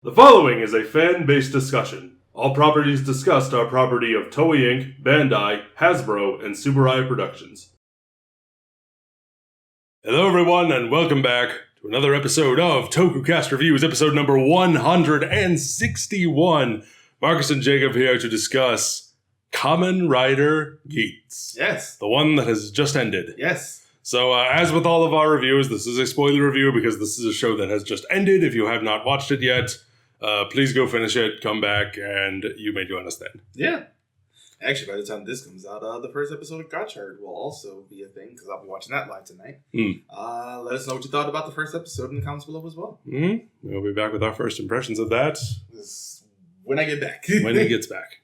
The following is a fan-based discussion. All properties discussed are property of Toei Inc., Bandai, Hasbro, and Subaru Productions. Hello everyone, and welcome back to another episode of Tokucast Reviews, episode number 161. Marcus and Jacob here to discuss Kamen Rider Geats. Yes. The one that has just ended. Yes. So, as with all of our reviews, this is a spoiler review because this is a show that has just ended. If you have not watched it yet, please go finish it, come back, and you may join us then. Yeah. Actually, by the time this comes out, the first episode of Gotchard will also be a thing, because I'll be watching that live tonight. Let us know what you thought about the first episode in the comments below as well. We'll be back with our first impressions of that. When I get back. When he gets back.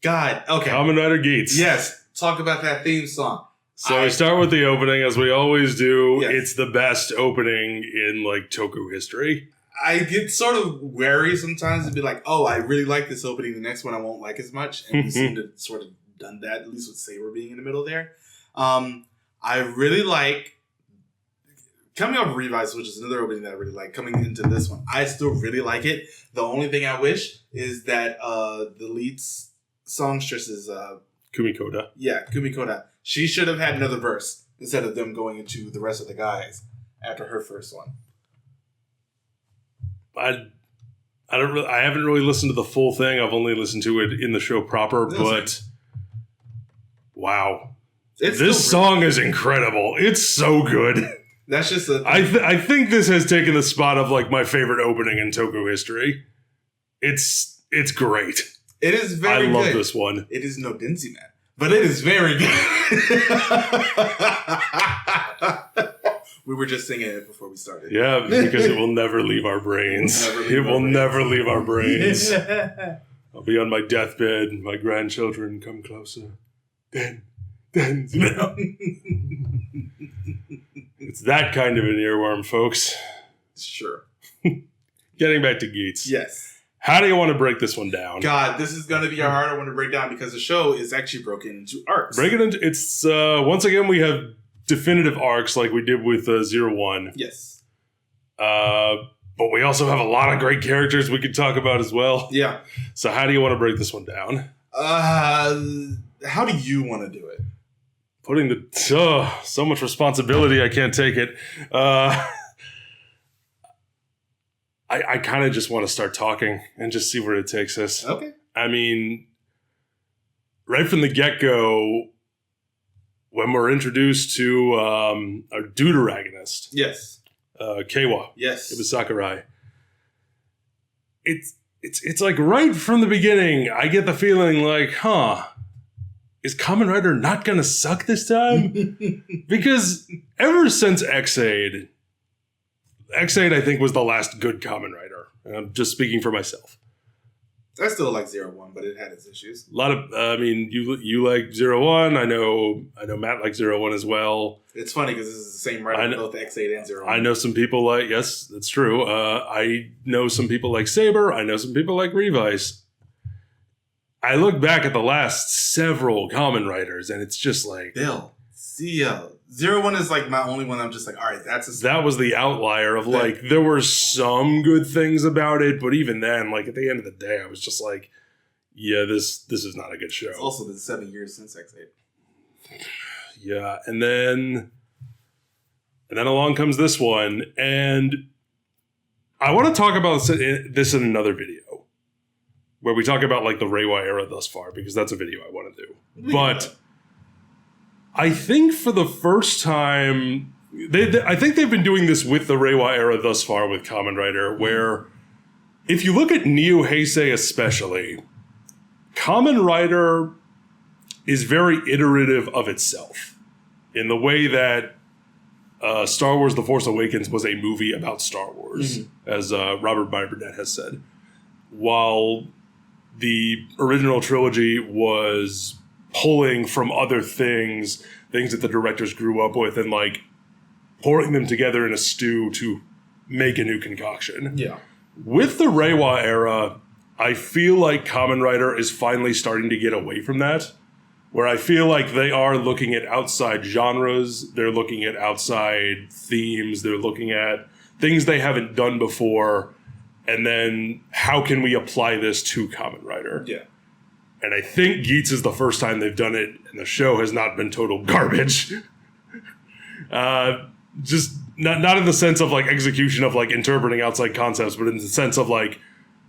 God, okay. Kamen Rider Geats. Yes, talk about that theme song. So we start with the opening, as we always do. Yes. It's the best opening in, Toku history. I get sort of wary sometimes to be like, oh, I really like this opening. The next one I won't like as much. And we seem to sort of done that, at least with Saber being in the middle there. I really like, coming off Revice, which is another opening that I really like, coming into this one, I still really like it. The only thing I wish is that the lead songstress is... Kumikoda. Yeah, Kumikoda. She should have had another verse instead of them going into the rest of the guys after her first one. I haven't really listened to the full thing. I've only listened to it in the show proper, but wow. This song is incredible. It's so good. That's just I think this has taken the spot of my favorite opening in Toku history. It's great. It is very good. I love this one. It is no Densey Man, but it is very good. We were just singing it before we started. Yeah, because it will never leave our brains. It will never leave our brains. I'll be on my deathbed, and my grandchildren come closer. Then. It's that kind of an earworm, folks. Sure. Getting back to Geats. Yes. How do you want to break this one down? God, this is going to be a harder one to break down because the show is actually broken into arcs. It's once again, we have definitive arcs like we did with 01. Yes. But we also have a lot of great characters we could talk about as well. Yeah. So how do you want to break this one down? How do you want to do it? Putting so much responsibility, I can't take it. I kind of just want to start talking and just see where it takes us. Okay. I mean, right from the get-go, when we're introduced to our deuteragonist. Yes. Keiwa. Yes. It was Sakurai. It's like right from the beginning, I get the feeling is Kamen Rider not going to suck this time? Because ever since X-Aid, I think, was the last good Kamen Rider. And I'm just speaking for myself. I still like 01, but it had its issues. A lot of, you like 01. I know Matt likes 01 as well. It's funny because this is the same writer both X8 and 01. I know some people yes, that's true. I know some people like Saber. I know some people like Revice. I look back at the last several Kamen Riders, and it's just Bill, CEO. 01 is my only one I'm just all right, that was the outlier of there were some good things about it, but even then, at the end of the day, I was just yeah, this is not a good show. It's also been 7 years since X8. Yeah, and then along comes this one, and I want to talk about this in another video, where we talk about the Reiwa era thus far, because that's a video I want to do. But I think for the first time, I think they've been doing this with the Reiwa era thus far with Kamen Rider, where if you look at Neo Heisei especially, Kamen Rider is very iterative of itself in the way that Star Wars The Force Awakens was a movie about Star Wars, as Robert Burnett has said. While the original trilogy was pulling from other things that the directors grew up with, and pouring them together in a stew to make a new concoction. Yeah. With the Reiwa era, I feel like Kamen Rider is finally starting to get away from that, where I feel like they are looking at outside genres, they're looking at outside themes, they're looking at things they haven't done before, and then how can we apply this to Kamen Rider? Yeah. And I think Geats is the first time they've done it, and the show has not been total garbage. Just not in the sense of like execution of like interpreting outside concepts, but in the sense of like,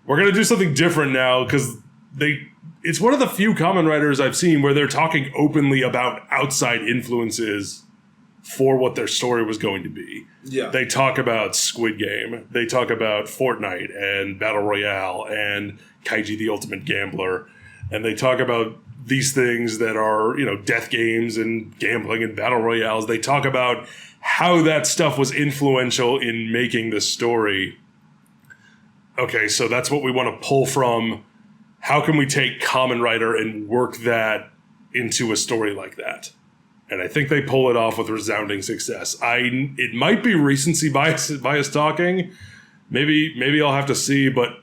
we're going to do something different now because it's one of the few Kamen Riders I've seen where they're talking openly about outside influences for what their story was going to be. Yeah. They talk about Squid Game. They talk about Fortnite and Battle Royale and Kaiji the Ultimate Gambler. And they talk about these things that are, death games and gambling and battle royales. They talk about how that stuff was influential in making this story. Okay, so that's what we want to pull from. How can we take Kamen Rider and work that into a story like that? And I think they pull it off with resounding success. It might be recency bias talking. Maybe I'll have to see, but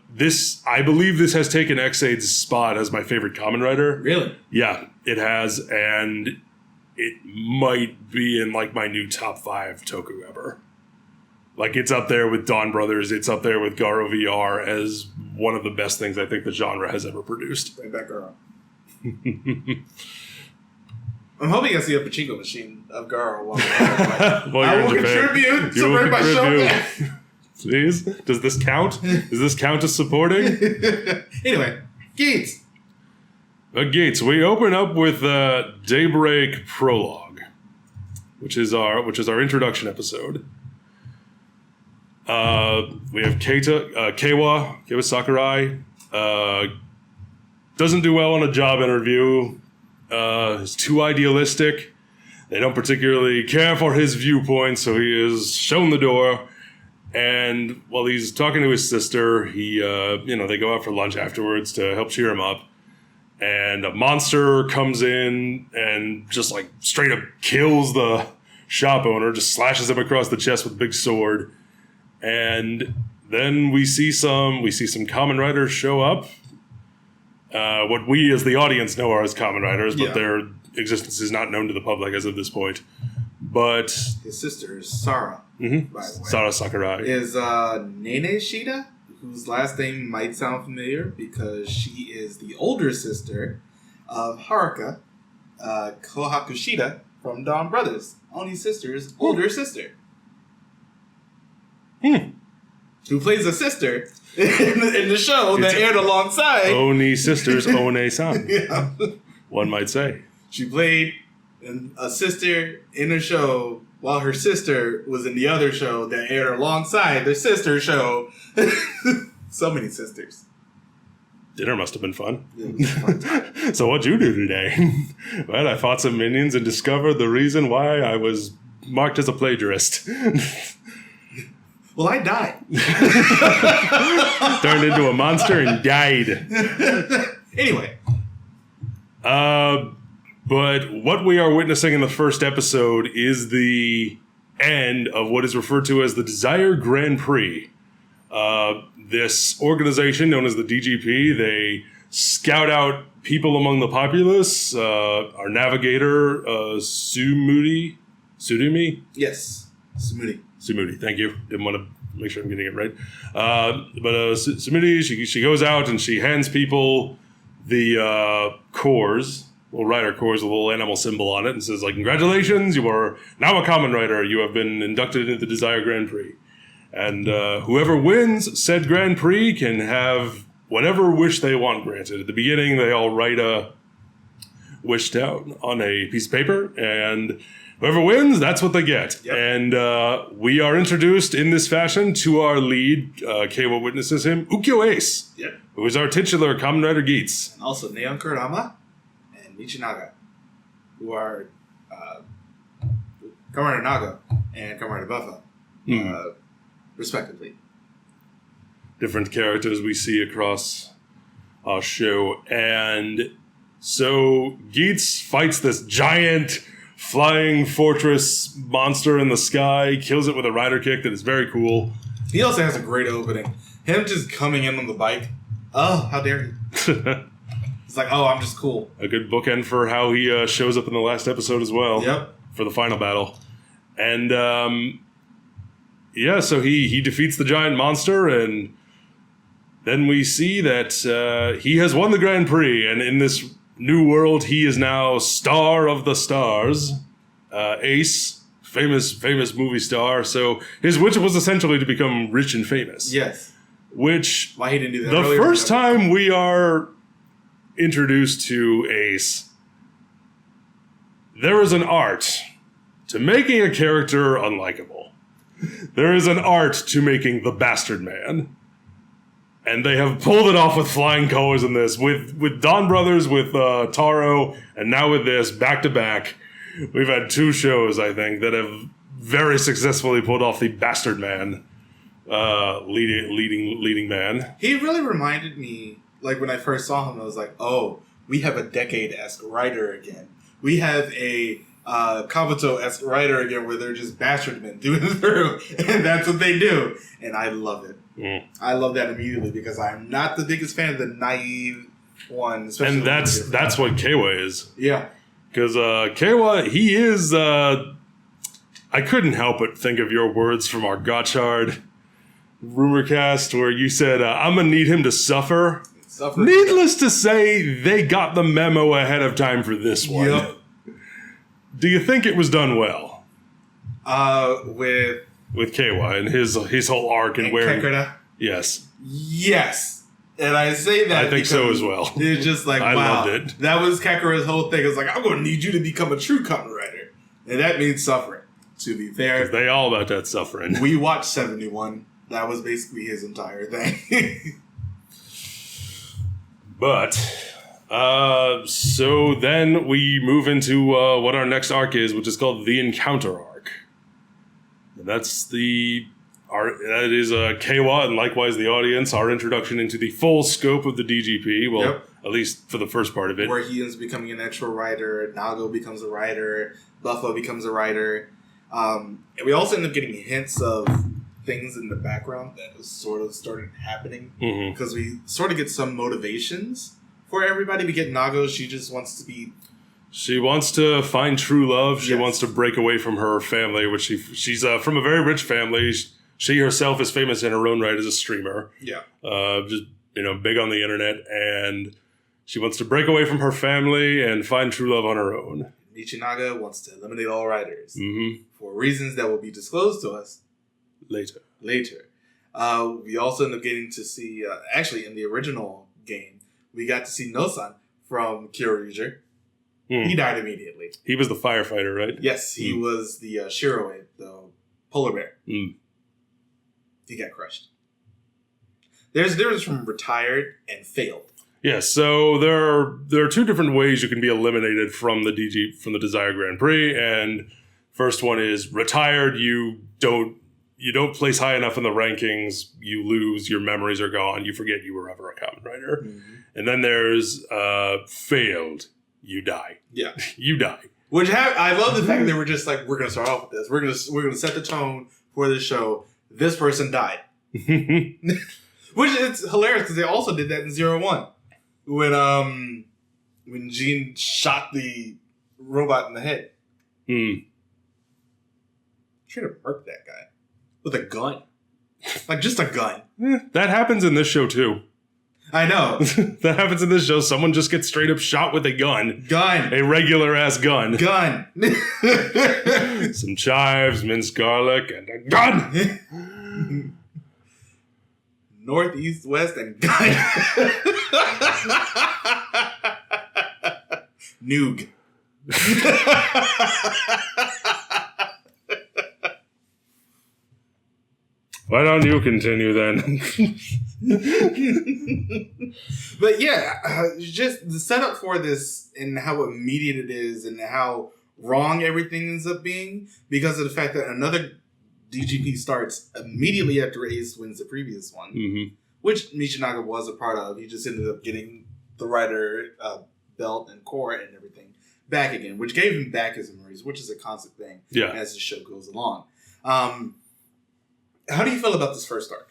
I believe this has taken X-Aid's spot as my favorite Kamen Rider. Really? Yeah, it has, and it might be in like my new top 5 Toku ever. Like, it's up there with Dawn Brothers, it's up there with Garo VR as one of the best things I think the genre has ever produced. Bring back Garo. I'm hoping I see a pachinko machine of Garo while I will contribute to bring my show back. Please? Does this count? Does this count as supporting? Anyway, Geats. Geats. We open up with Daybreak Prologue, which is our introduction episode. We have Keiwa Sakurai. Doesn't do well on a job interview. Is too idealistic. They don't particularly care for his viewpoint, so he is shown the door. And while he's talking to his sister, they go out for lunch afterwards to help cheer him up. And a monster comes in and just like straight up kills the shop owner, just slashes him across the chest with a big sword. And then we see some Kamen Riders show up. What we as the audience know are as Kamen Riders, but their existence is not known to the public as of this point. But his sister is Sara, by the way. Sara Sakurai. Is Nene Shida, whose last name might sound familiar because she is the older sister of Haruka, Kohaku Shida from Dawn Brothers. Oni sister's older sister. Who plays a sister in the show that aired alongside Oni sisters, One-san. Yeah. One might say. She played a sister in a show while her sister was in the other show that aired alongside their sister show. So many sisters. Dinner must have been fun. It was a fun time. So what'd you do today? Well, I fought some minions and discovered the reason why I was marked as a plagiarist. Well, I died. Turned into a monster and died. Anyway. But what we are witnessing in the first episode is the end of what is referred to as the Desire Grand Prix. This organization known as the DGP, they scout out people among the populace. Our navigator, Sudumi? Yes. Sumudi, thank you. Didn't want to make sure I'm getting it right. Sumudi, she goes out and she hands people the cores, little rider cores with a little animal symbol on it, and says, like, congratulations, you are now a Kamen Rider. You have been inducted into the Desire Grand Prix. And whoever wins said Grand Prix can have whatever wish they want granted. At the beginning, they all write a wish down on a piece of paper, and whoever wins, that's what they get. Yep. And we are introduced in this fashion to our lead, Keiwa witnesses him, Ukyo Ace, who is our titular Kamen Rider Geats. And also Neon Kurama and Michinaga, who are Kamen Rider Naga and Kamen Rider Buffa, respectively. Different characters we see across our show. And so Geats fights this giant flying fortress monster in the sky, kills it with a rider kick that is very cool. He also has a great opening. Him just coming in on the bike. Oh, how dare you. It's like, oh, I'm just cool. A good bookend for how he shows up in the last episode as well. Yep. For the final battle. And yeah, so he defeats the giant monster, and then we see that he has won the Grand Prix, and in this new world, he is now Star of the Stars, Ace, famous movie star. So his wish was essentially to become rich and famous. Yes. Which, why he didn't do that the earlier, first time we are introduced to Ace, there is an art to making a character unlikable. There is an art to making the bastard man. And they have pulled it off with flying colors in this. With Dawn Brothers, with Taro, and now with this, back to back. We've had 2 shows, I think, that have very successfully pulled off the bastard man, leading man. He really reminded me, like when I first saw him, I was like, oh, we have a Decade-esque writer again. We have a Kabuto-esque writer again, where they're just bastard men through and through, and that's what they do. And I love it. Mm. I love that immediately because I'm not the biggest fan of the naive one. And that's what Keiwa is. Yeah. Because Keiwa, he is... I couldn't help but think of your words from our Gotchard Rumorcast where you said, I'm going to need him to suffer. Needless to say, they got the memo ahead of time for this one. Yep. Do you think it was done well? With Keiwa and his whole arc and wearing... Kekura? Yes. Yes. And I say that I think so as well. It's just like, I wow. loved it. That was Kekura's whole thing. It's like, I'm going to need you to become a true Kamen Rider. And that means suffering, to be fair. Because they all about that suffering. We watched 71. That was basically his entire thing. But, so then we move into what our next arc is, which is called the Encounter arc. And that's that is Keiwa and likewise the audience, our introduction into the full scope of the DGP. Well, yep. At least for the first part of it. Where he ends up becoming an actual writer, Nago becomes a writer, Buffalo becomes a writer. And we also end up getting hints of things in the background that sort of started happening. Because we sort of get some motivations for everybody. We get Nago, she just wants to be... She wants to find true love. She wants to break away from her family, which she's from a very rich family. She herself is famous in her own right as a streamer. Yeah. Just, big on the internet. And she wants to break away from her family and find true love on her own. Michinaga wants to eliminate all writers. For reasons that will be disclosed to us later. We also end up getting to see, actually in the original game, we got to see Nosan from Kyoryuger. He died immediately. He was the firefighter, right? Yes, he was the Shiroe, the polar bear. He got crushed. There's a difference from retired and failed. Yes, so there are 2 different ways you can be eliminated from the Desire Grand Prix, and first one is retired. You don't place high enough in the rankings. You lose. Your memories are gone. You forget you were ever a Kamen Rider. And then there's failed. You die. Yeah. You die. Which I love the fact that we're just like, we're going to start off with this. We're gonna set the tone for this show. This person died. Which it's hilarious because they also did that in 01. When Jean shot the robot in the head. Should have murked that guy. With a gun. Like just a gun. That happens in this show too. I know. That happens in this show. Someone just gets straight up shot with a gun. A regular ass gun. Some chives, minced garlic, and a gun! North, east, west, and gun. Noog. Why don't you continue then? But yeah, just the setup for this and how immediate it is and how wrong everything ends up being because of the fact that another DGP starts immediately after Ace wins the previous one, which Michinaga was a part of. He just ended up getting the writer belt and core and everything back again, which gave him back his memories, which is a constant thing as the show goes along. How do you feel about this first arc?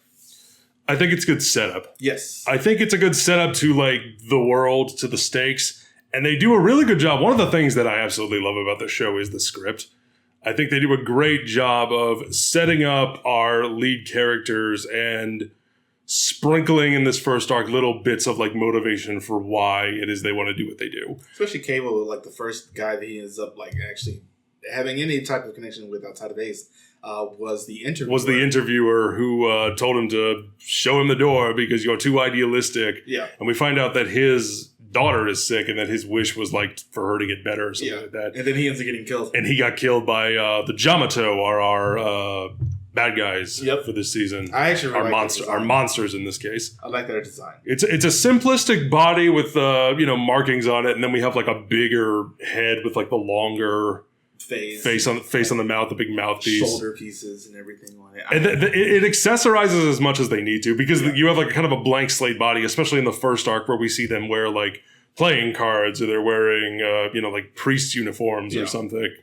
I think it's good setup. Yes. I think it's a good setup to the world, to the stakes, and they do a really good job. One of the things that I absolutely love about the show is the script. I think they do a great job of setting up our lead characters and sprinkling in this first arc little bits of like motivation for why it is they want to do what they do. Especially Cable, like the first guy that he ends up like actually having any type of connection with outside of Ace was the interviewer. Was the interviewer who told him to show him the door because you're too idealistic. Yeah. And we find out that his daughter is sick and that his wish was like for her to get better or something like that. And then he ends up getting killed. And he got killed by the Jamato, are our bad guys for this season. I actually really our monsters in this case. I like their design. It's a simplistic body with markings on it, and then we have like a bigger head with like the longer face on the mouth, the big mouthpiece, shoulder pieces, and everything on it. And it accessorizes as much as they need to because you have like kind of a blank slate body, especially in the first arc where we see them wear like playing cards or they're wearing like priest uniforms or something.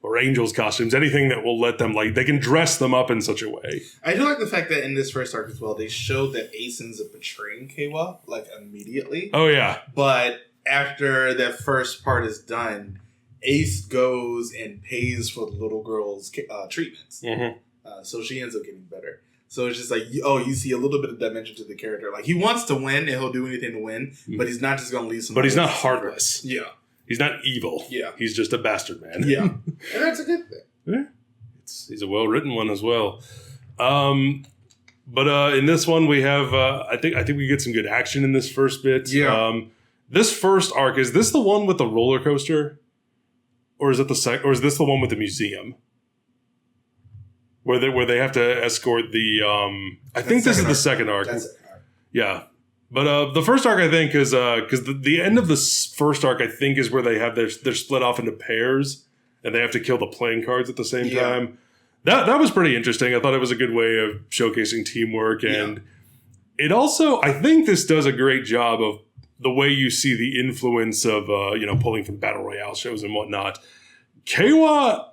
Or angels' costumes, anything that will let them, like, they can dress them up in such a way. I do like the fact that in this first arc as well, they showed that Ace ends up betraying Keiwa, like, immediately. Oh, yeah. But after that first part is done, Ace goes and pays for the little girl's treatments. Mm-hmm. So she ends up getting better. So it's just like, you see a little bit of dimension to the character. Like, he wants to win, and he'll do anything to win, but he's not just going to leave somebody. But he's not heartless. Yeah. He's not evil. Yeah. He's just a bastard man. Yeah. And that's a good thing. Yeah. He's a well-written one as well. But in this one we have I think we get some good action in this first bit. Yeah. This first arc, is this the one with the roller coaster? Or is it or is this the one with the museum? Where they have to escort the I think this is the second arc. Yeah. But the first arc, I think, is because the end of the first arc, I think, is where they have they're split off into pairs and they have to kill the playing cards at the same time. That was pretty interesting. I thought it was a good way of showcasing teamwork, and it also, I think, this does a great job of the way you see the influence of pulling from battle royale shows and whatnot. Keiwa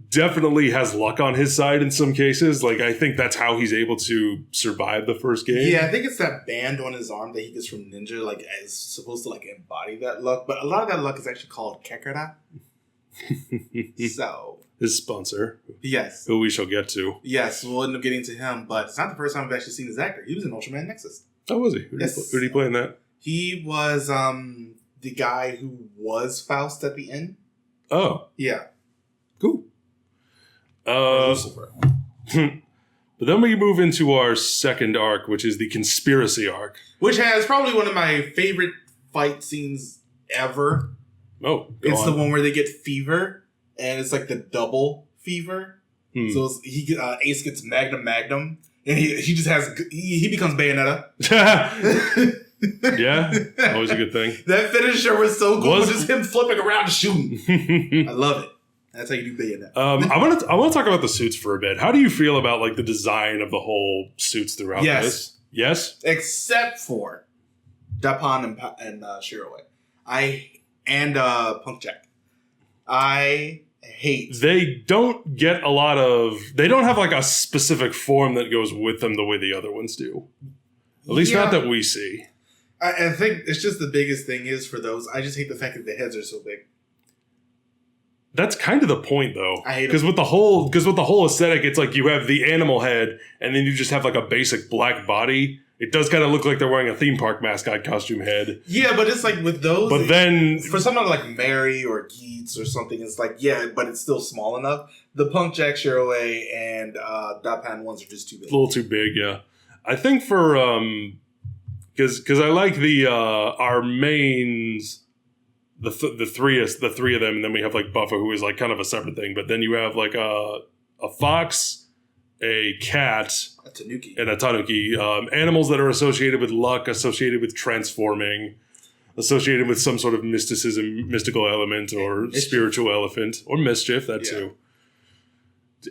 definitely has luck on his side in some cases. Like, I think that's how he's able to survive the first game. Yeah, I think it's that band on his arm that he gets from Ninja, like, is supposed to, like, embody that luck. But a lot of that luck is actually called Kekara. So. His sponsor. Yes. Who we shall get to. Yes, we'll end up getting to him, but it's not the first time I've actually seen this actor. He was in Ultraman Nexus. Oh, was he? Who did he play in that? He was the guy who was Faust at the end. Oh. Yeah. Cool. But then we move into our second arc, which is the conspiracy arc. Which has probably one of my favorite fight scenes ever. Oh, it's the one where they get fever, and it's like the double fever. So Ace gets Magnum, and he just has, he becomes Bayonetta. Yeah, always a good thing. That finisher was so cool, just him flipping around and shooting. I love it. That's how you do Bayonetta. I want to talk about the suits for a bit. How do you feel about like the design of the whole suits throughout this? Yes, except for Dapan and Shiroi, and Punk Jack. I hate. They don't get a lot of. They don't have like a specific form that goes with them the way the other ones do. At least not that we see. I think it's just the biggest thing is for those. I just hate the fact that the heads are so big. That's kind of the point, though. I hate because with the whole aesthetic, it's like you have the animal head, and then you just have like a basic black body. It does kind of look like they're wearing a theme park mascot costume head. Yeah, but it's like with those. But then for something like Mary or Geats or something, it's like but it's still small enough. The Punk Jack, Shiroi, and Dapan ones are just too big. A little too big, yeah. I think for because I like the our mains. The three of them, and then we have like Buffa, who is like kind of a separate thing. But then you have like a fox, a cat, a tanuki, and a tanuki. Animals that are associated with luck, associated with transforming, associated with some sort of mystical element, or spiritual elephant, or mischief. That too.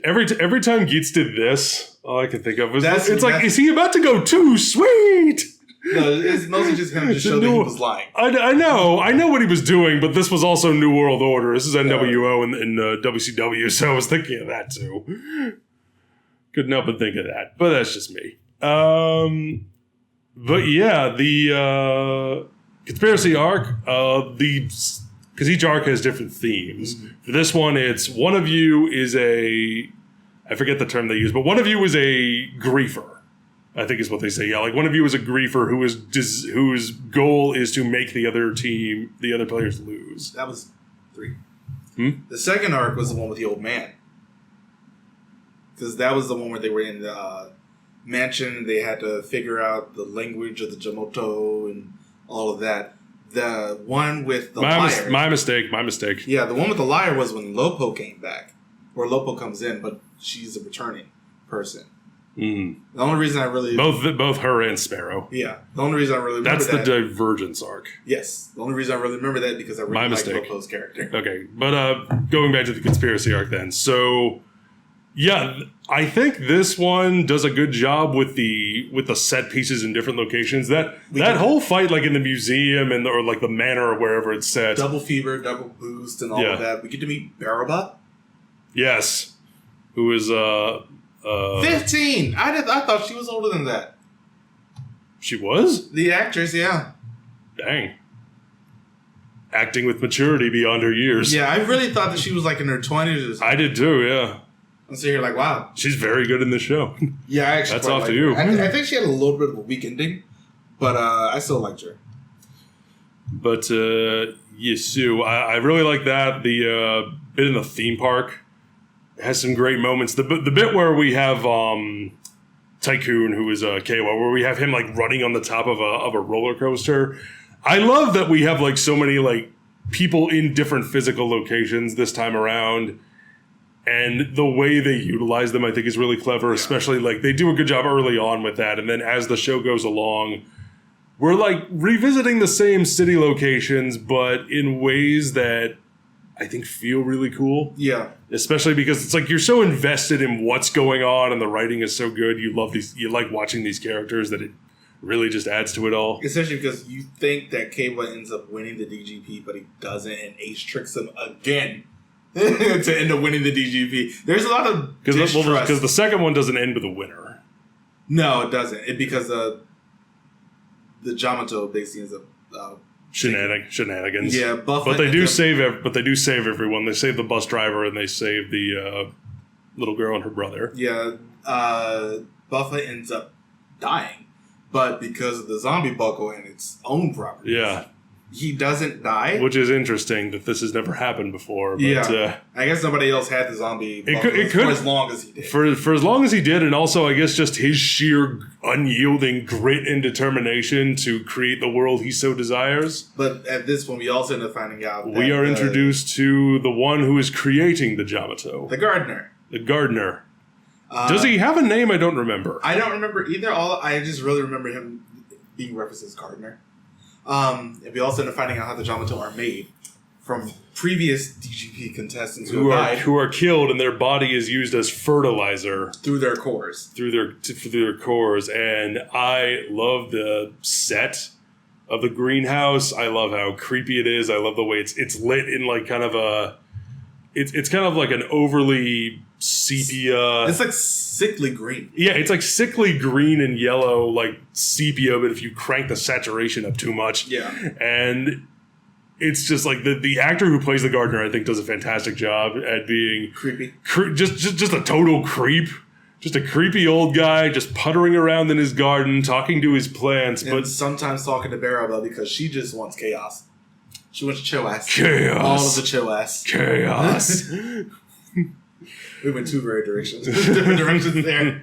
Every time Geats did this, all I can think of was it's like, is he about to go too sweet? No, it's mostly just him to show that he was lying. I know what he was doing, but this was also New World Order. This is NWO and WCW, so I was thinking of that too. Couldn't help but think of that, but that's just me. But yeah, the conspiracy arc, the because each arc has different themes. Mm-hmm. For this one, it's one of you is I forget the term they use, but one of you is a griefer. I think is what they say. Yeah, like one of you is a griefer whose goal is to make the other players lose. That was 3. The second arc was the one with the old man. Because that was the one where they were in the mansion. They had to figure out the language of the Jamato and all of that. The one with the liar. My mistake. Yeah, the one with the liar was when Lopo came back. Or Lopo comes in, but she's a returning person. The only reason I really... Both her and Sparrow. Yeah. The only reason I really remember That's the divergence arc. Yes. The only reason I really remember that because I really like Lopo's character. Okay. But going back to the conspiracy arc then. So, yeah, I think this one does a good job with the set pieces in different locations. That whole fight, like in the museum or like the manor or wherever it's set. Double fever, double boost, and all of that. We get to meet Baraba. Yes. Who is... 15! I thought she was older than that. She was? The actress, yeah. Dang. Acting with maturity beyond her years. Yeah, I really thought that she was like in her 20s or something. I did too, yeah. And so you're like, wow. She's very good in this show. Yeah, I actually That's off to you. I think she had a little bit of a weak ending, but I still liked her. But, yes, Sue, I really like that. The bit in the theme park has some great moments. The bit where we have Tycoon, who is Keiwa, where we have him like running on the top of a roller coaster. I love that we have like so many like people in different physical locations this time around, and the way they utilize them I think is really clever. Especially like they do a good job early on with that, and then as the show goes along, we're like revisiting the same city locations, but in ways that I think feel really cool. Yeah. Especially because it's like you're so invested in what's going on and the writing is so good. You like watching these characters that it really just adds to it all. Especially because you think that Keiwa ends up winning the DGP, but he doesn't, and Ace tricks him again to end up winning the DGP. There's a lot of distrust. Because the second one doesn't end with a winner. No, it doesn't. Because the Jamato basically ends up... shenanigans. Yeah, but they do save everyone. They save the bus driver and they save the little girl and her brother. Yeah, Buffa ends up dying, but because of the zombie buckle and its own properties, he doesn't die. Which is interesting that this has never happened before. But, I guess nobody else had the zombie buckle it could, for as long as he did. For as long as he did, and also I guess just his sheer unyielding grit and determination to create the world he so desires. But at this point, we also end up finding out that we are introduced to the one who is creating the Jamato. The gardener. The gardener. Does he have a name? I don't remember. I don't remember either. I just really remember him being referenced as gardener. And we also end up finding out how the Jamato are made from previous DGP contestants who are killed, and their body is used as fertilizer through their cores. Through their cores, and I love the set of the greenhouse. I love how creepy it is. I love the way it's lit in like kind of a. It's kind of like an overly sepia. It's like sickly green. Yeah, it's like sickly green and yellow, like sepia, but if you crank the saturation up too much. Yeah. And it's just like the actor who plays the gardener, I think, does a fantastic job at being creepy. Just a total creep. Just a creepy old guy just puttering around in his garden, talking to his plants, and but sometimes talking to Baraba because she just wants chaos. She wants chill ass. Chaos. All of the chill ass. Chaos. We went different directions there.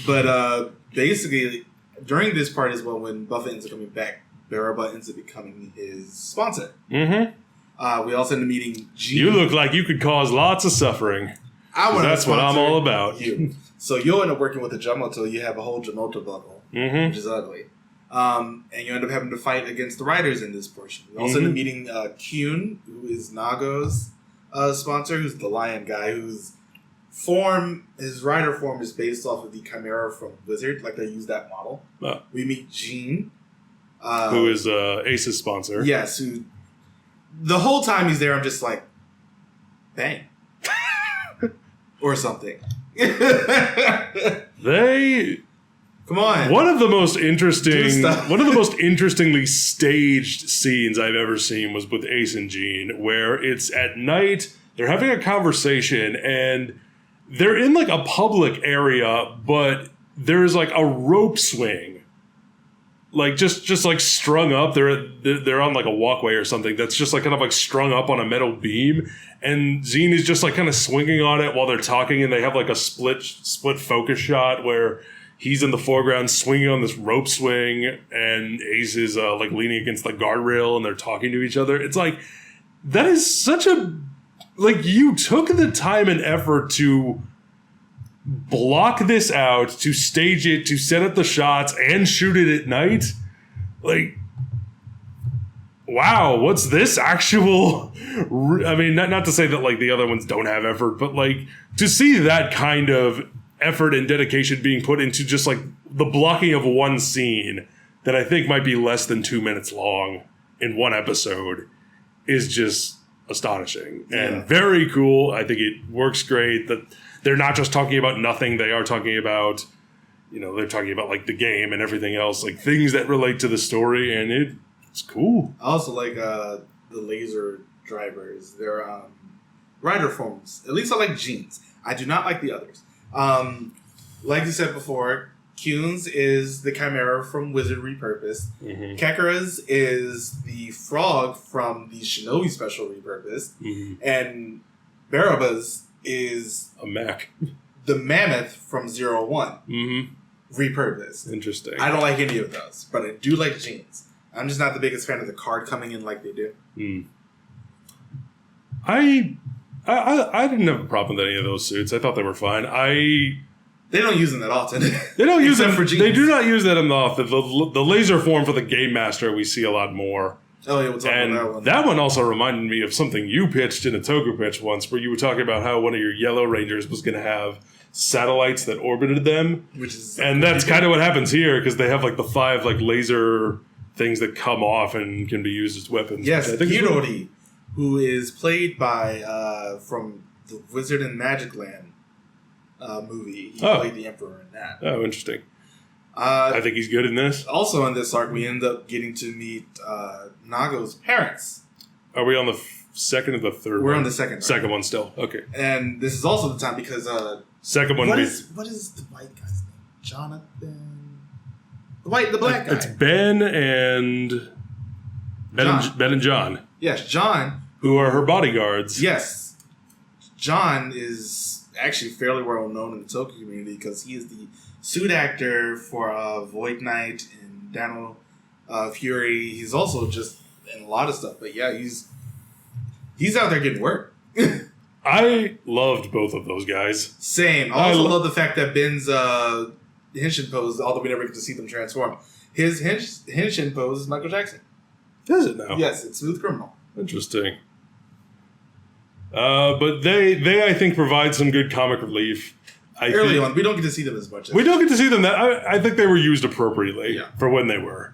But basically, during this part as well, when Buffett ends up coming back, Baraba ends up becoming his sponsor. Mm-hmm. We also end up meeting G. You look like you could cause lots of suffering. That's what I'm all about. You. So you'll end up working with the Jamato. You have a whole Jamato buckle, which is ugly. And you end up having to fight against the riders in this portion. We also end up meeting Kyun, who is Nago's sponsor, who's the lion guy, his rider form is based off of the Chimera from Wizard, like they use that model. Oh. We meet Jean. Who is Ace's sponsor. Yes, who the whole time he's there, I'm just like, bang. Or something. Come on. One of the most interestingly staged scenes I've ever seen was with Ace and Jean, where it's at night, they're having a conversation, and they're in like a public area, but there's like a rope swing. Like just like strung up. They're on like a walkway or something that's just like kind of like strung up on a metal beam, and Jean is just like kind of swinging on it while they're talking, and they have like a split focus shot where he's in the foreground swinging on this rope swing, and Ace is like leaning against the guardrail, and they're talking to each other. It's like that is such a like you took the time and effort to block this out, to stage it, to set up the shots, and shoot it at night. Like, wow, what's this actual... I mean, not to say that, like, the other ones don't have effort, but, like, to see that kind of effort and dedication being put into just, like, the blocking of one scene that I think might be less than 2 minutes long in one episode is just astonishing and very cool. I think it works great that they're not just talking about nothing. They are talking about, they're talking about like the game and everything else, like things that relate to the story, and it's cool. I also like the laser drivers. They're rider forms. At least I like Jeans. I do not like the others. Like you said before, Kyun's is the Chimera from Wizard Repurposed. Mm-hmm. Kekura's is the frog from the Shinobi Special Repurposed. Mm-hmm. And Baraba's is a mech. The mammoth from 01. Mm-hmm. Repurposed. Interesting. I don't like any of those, but I do like Jeans. I'm just not the biggest fan of the card coming in like they do. Mm. I didn't have a problem with any of those suits. I thought they were fine. They don't use them that often. They don't use them for Jeans. They do not use that enough. The laser form for the Game Master we see a lot more. Oh yeah, we'll talk about that one. That one also reminded me of something you pitched in a Toku pitch once, where you were talking about how one of your Yellow Rangers was going to have satellites that orbited them, and that's kind of what happens here, because they have like the 5 like laser things that come off and can be used as weapons. Yes, Hirori, who is played by from the Wizard and Magic Land movie. He played the Emperor in that. Oh, interesting. I think he's good in this. Also in this arc, we end up getting to meet Nago's parents. Are we on the second or the third one? We're on the second. Right? Second one still. Okay. And this is also the time because... second one... What is the white guy's name? Jonathan... The black guy. It's Ben and... Ben and John. Yes, John. Who are her bodyguards. Yes. John is actually fairly well known in the Toku community because he is the suit actor for Void Knight and Dano Fury. He's also just in a lot of stuff. But yeah, he's out there getting work. I loved both of those guys. Same. I also love the fact that Ben's Henshin pose, although we never get to see them transform, his Henshin pose is Michael Jackson. Is it now? Yes, it's Smooth Criminal. Interesting. But they I think provide some good comic relief. Early on, we don't get to see them as much. We don't get to see them. I think they were used appropriately for when they were.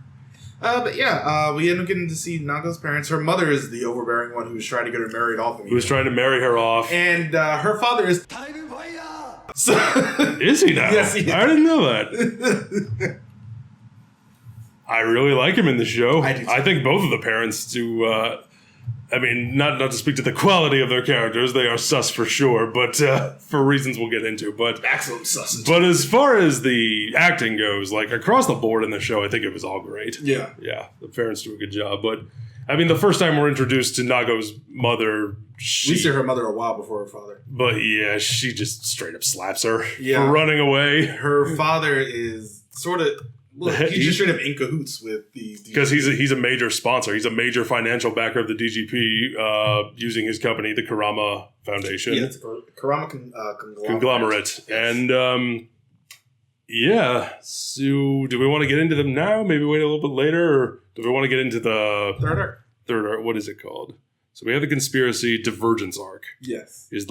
But yeah, we end up getting to see Naga's parents. Her mother is the overbearing one who was trying to get her married off. Who was trying to marry her off. And her father is... Is he now? Yes, he is. I didn't know that. I really like him in the show. I think both of the parents do... I mean, not to speak to the quality of their characters, they are sus for sure, but for reasons we'll get into. But maximum sus. But as far as the acting goes, like across the board in the show, I think it was all great. Yeah. Yeah, the parents do a good job. But, I mean, the first time we're introduced to Nago's mother... We see her mother a while before her father. But yeah, she just straight up slaps her for running away. Her father is sort of... Well, he's just straight up in cahoots with the... Because he's a major sponsor. He's a major financial backer of the DGP using his company, the Kurama Foundation. Yeah, it's a Kurama conglomerate. Yes. And, so do we want to get into them now? Maybe wait a little bit later? Or do we want to get into the... Third arc. What is it called? So we have the Conspiracy Divergence arc. Yes. Is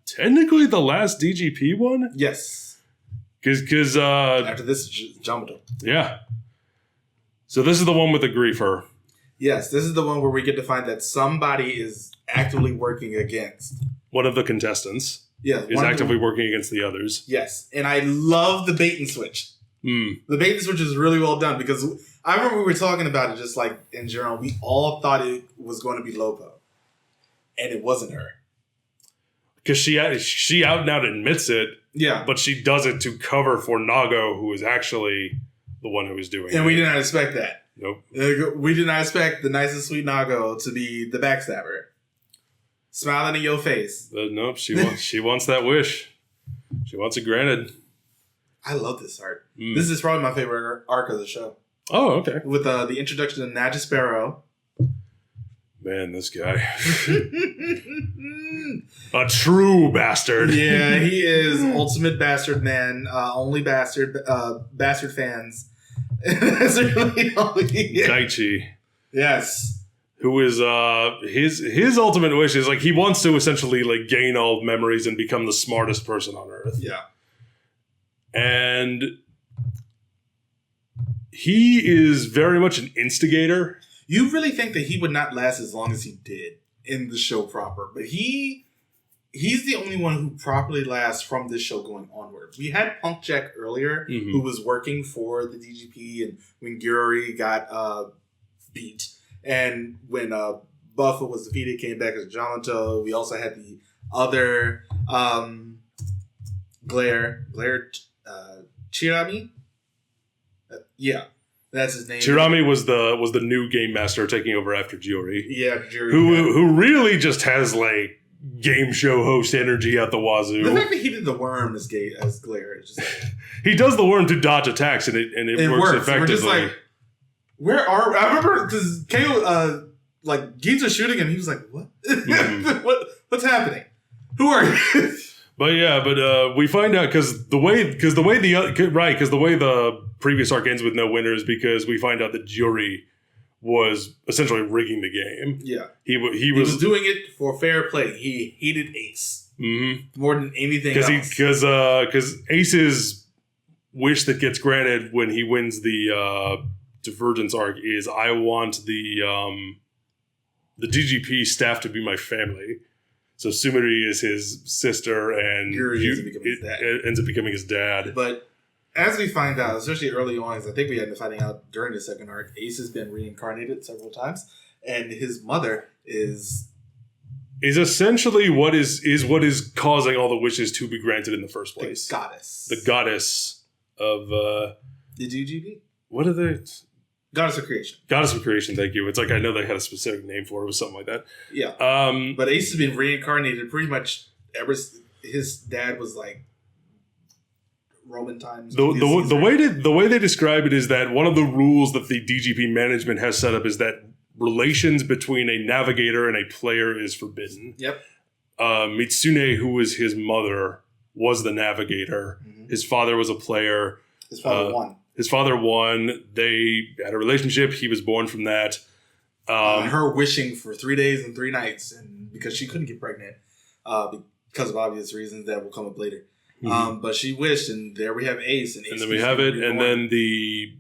technically the last DGP one? Yes. Because after this is Jamato. Yeah. So this is the one with the griefer. Yes, this is the one where we get to find that somebody is actively working against one of the contestants. is actively working against the others. Yes, and I love the bait and switch. The bait and switch is really well done because I remember we were talking about it just like in general. We all thought it was going to be Lopo, and it wasn't her. Because she out and out admits it, but she does it to cover for Nago, who is actually the one who was doing it. And we did not expect that. Nope. We did not expect the nice and sweet Nago to be the backstabber. Smiling in your face. Nope, she wants that wish. She wants it granted. I love this art. This is probably my favorite arc of the show. Oh, okay. With the introduction of Naja Sparrow. Man, this guy. A true bastard. Yeah, he is ultimate bastard man. Only bastard fans. That's really only. Daichi. Yes. Who is his ultimate wish is like he wants to essentially like gain all memories and become the smartest person on Earth. Yeah. And he is very much an instigator. You really think that he would not last as long as he did in the show proper, but he's the only one who properly lasts from this show going onward. We had Punk Jack earlier, who was working for the DGP, and when Gyuri got beat, and when Buffa was defeated, came back as Jamato. We also had the other Glare Chirami. Yeah, that's his name. Chirami was the new game master taking over after Gyuri. Yeah, Gyuri. Who really just has like game show host energy out the wazoo. The fact that he did the worm as Glare is just like, he does the worm to dodge attacks and it works effectively. We're just like, where are I remember because KO like Geats was shooting him. He was like, what? What's happening? Who are you? But we find out because the way the previous arc ends with no winners because we find out that Gyuri was essentially rigging the game. Yeah, he was doing it for fair play. He hated Ace more than anything else. Because Ace's wish that gets granted when he wins the divergence arc is I want the DGP staff to be my family. So Sumeri is his sister, and ends up becoming his dad. But as we find out, especially early on, as I think we ended up finding out during the second arc, Ace has been reincarnated several times, and his mother is essentially what is causing all the wishes to be granted in the first place. The goddess of the DGP. What are they? Goddess of Creation. Goddess of Creation, thank you. It's like I know they had a specific name for it. It was something like that. Yeah. But Ace has been reincarnated pretty much ever. His dad was like Roman times. The way they describe it is that one of the rules that the DGP management has set up is that relations between a navigator and a player is forbidden. Yep. Mitsune, who was his mother, was the navigator. Mm-hmm. His father was a player. His father won. His father won. They had a relationship. He was born from that. Her wishing for 3 days and 3 nights, and because she couldn't get pregnant, because of obvious reasons that will come up later. Mm-hmm. But she wished, and there we have Ace. And then we have it, and then the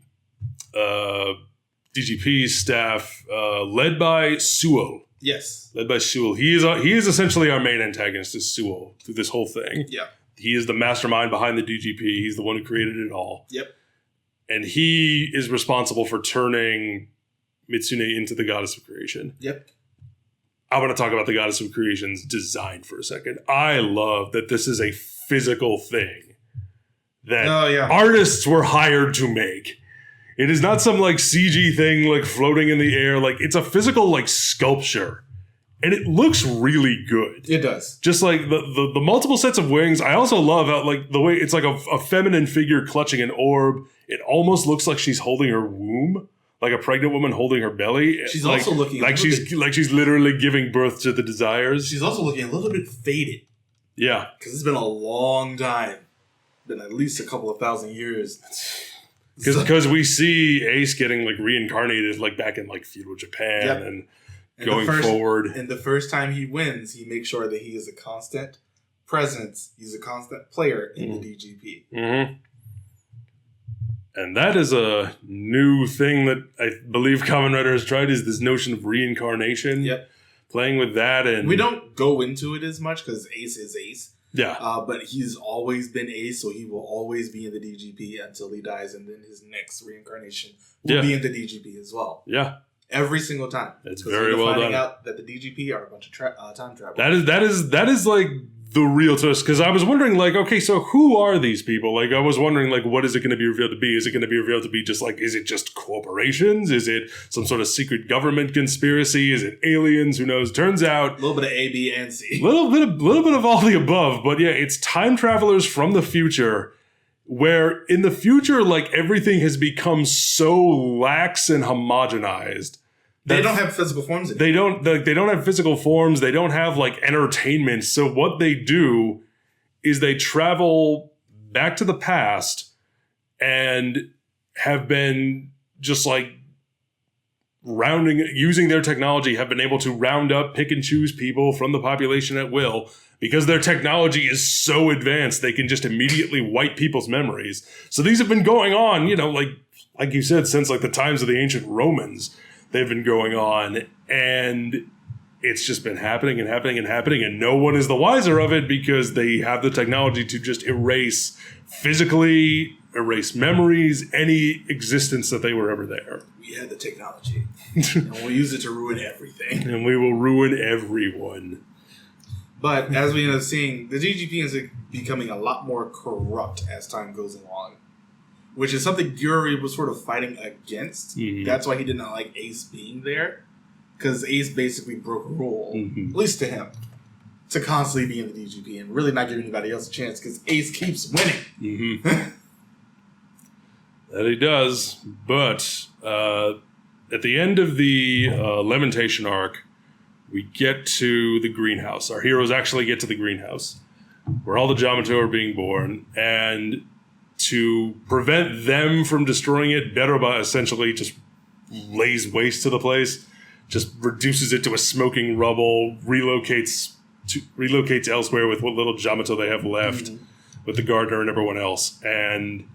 DGP staff, led by Suo. Yes, led by Suo. He is essentially our main antagonist, is Suo, through this whole thing. Yeah, he is the mastermind behind the DGP. He's the one who created it all. Yep. And he is responsible for turning Mitsune into the Goddess of Creation. Yep. I want to talk about the Goddess of Creation's design for a second. I love that this is a physical thing that artists were hired to make. It is not some like CG thing like floating in the air. Like it's a physical like sculpture. And it looks really good. It does. Just like the multiple sets of wings. I also love how like the way it's like a feminine figure clutching an orb. It almost looks like she's holding her womb, like a pregnant woman holding her belly. She's like, also looking like she's literally giving birth to the desires. She's also looking a little bit faded. Yeah, because it's been a long time. Been at least a couple of thousand years. Because we see Ace getting like reincarnated like back in like feudal Japan and going forward. And the first time he wins, he makes sure that he is a constant presence. He's a constant player in the DGP. Mm-hmm. And that is a new thing that I believe Kamen Rider has tried, is this notion of reincarnation. Yep. Playing with that. And we don't go into it as much because Ace is Ace. Yeah. But he's always been Ace, so he will always be in the DGP until he dies, and then his next reincarnation will be in the DGP as well. Yeah. Every single time. It's very well done. Out that the DGP are a bunch of time travel. That is like the real twist, because I was wondering, like, okay, so who are these people? Like, I was wondering, like, what is it going to be revealed to be? Is it going to be revealed to be just like, is it just corporations? Is it some sort of secret government conspiracy? Is it aliens? Who knows? Turns out a little bit of A, B, and C. Little bit of all the above, but yeah, it's time travelers from the future. Where in the future, like, everything has become so lax and homogenized. They don't have physical forms anymore. They don't have physical forms. They don't have, like, entertainment. So what they do is they travel back to the past and have been just, like, using their technology, have been able to round up, pick and choose people from the population at will. Because their technology is so advanced, they can just immediately wipe people's memories. So these have been going on, you know, like you said, since like the times of the ancient Romans. They've been going on, and it's just been happening and happening and happening, and no one is the wiser of it because they have the technology to just physically erase memories, any existence that they were ever there. We had the technology, and we'll use it to ruin everything. And we will ruin everyone. But as we end up seeing, the DGP is becoming a lot more corrupt as time goes along, which is something Yuri was sort of fighting against. Mm-hmm. That's why he did not like Ace being there, because Ace basically broke a rule, at least to him, to constantly be in the DGP and really not give anybody else a chance, because Ace keeps winning. Mm-hmm. That he does, but at the end of the Lamentation arc, we get to the greenhouse. Our heroes actually get to the greenhouse, where all the Jamato are being born, and to prevent them from destroying it, Beroba essentially just lays waste to the place, just reduces it to a smoking rubble, relocates elsewhere with what little Jamato they have left, with the gardener and everyone else. And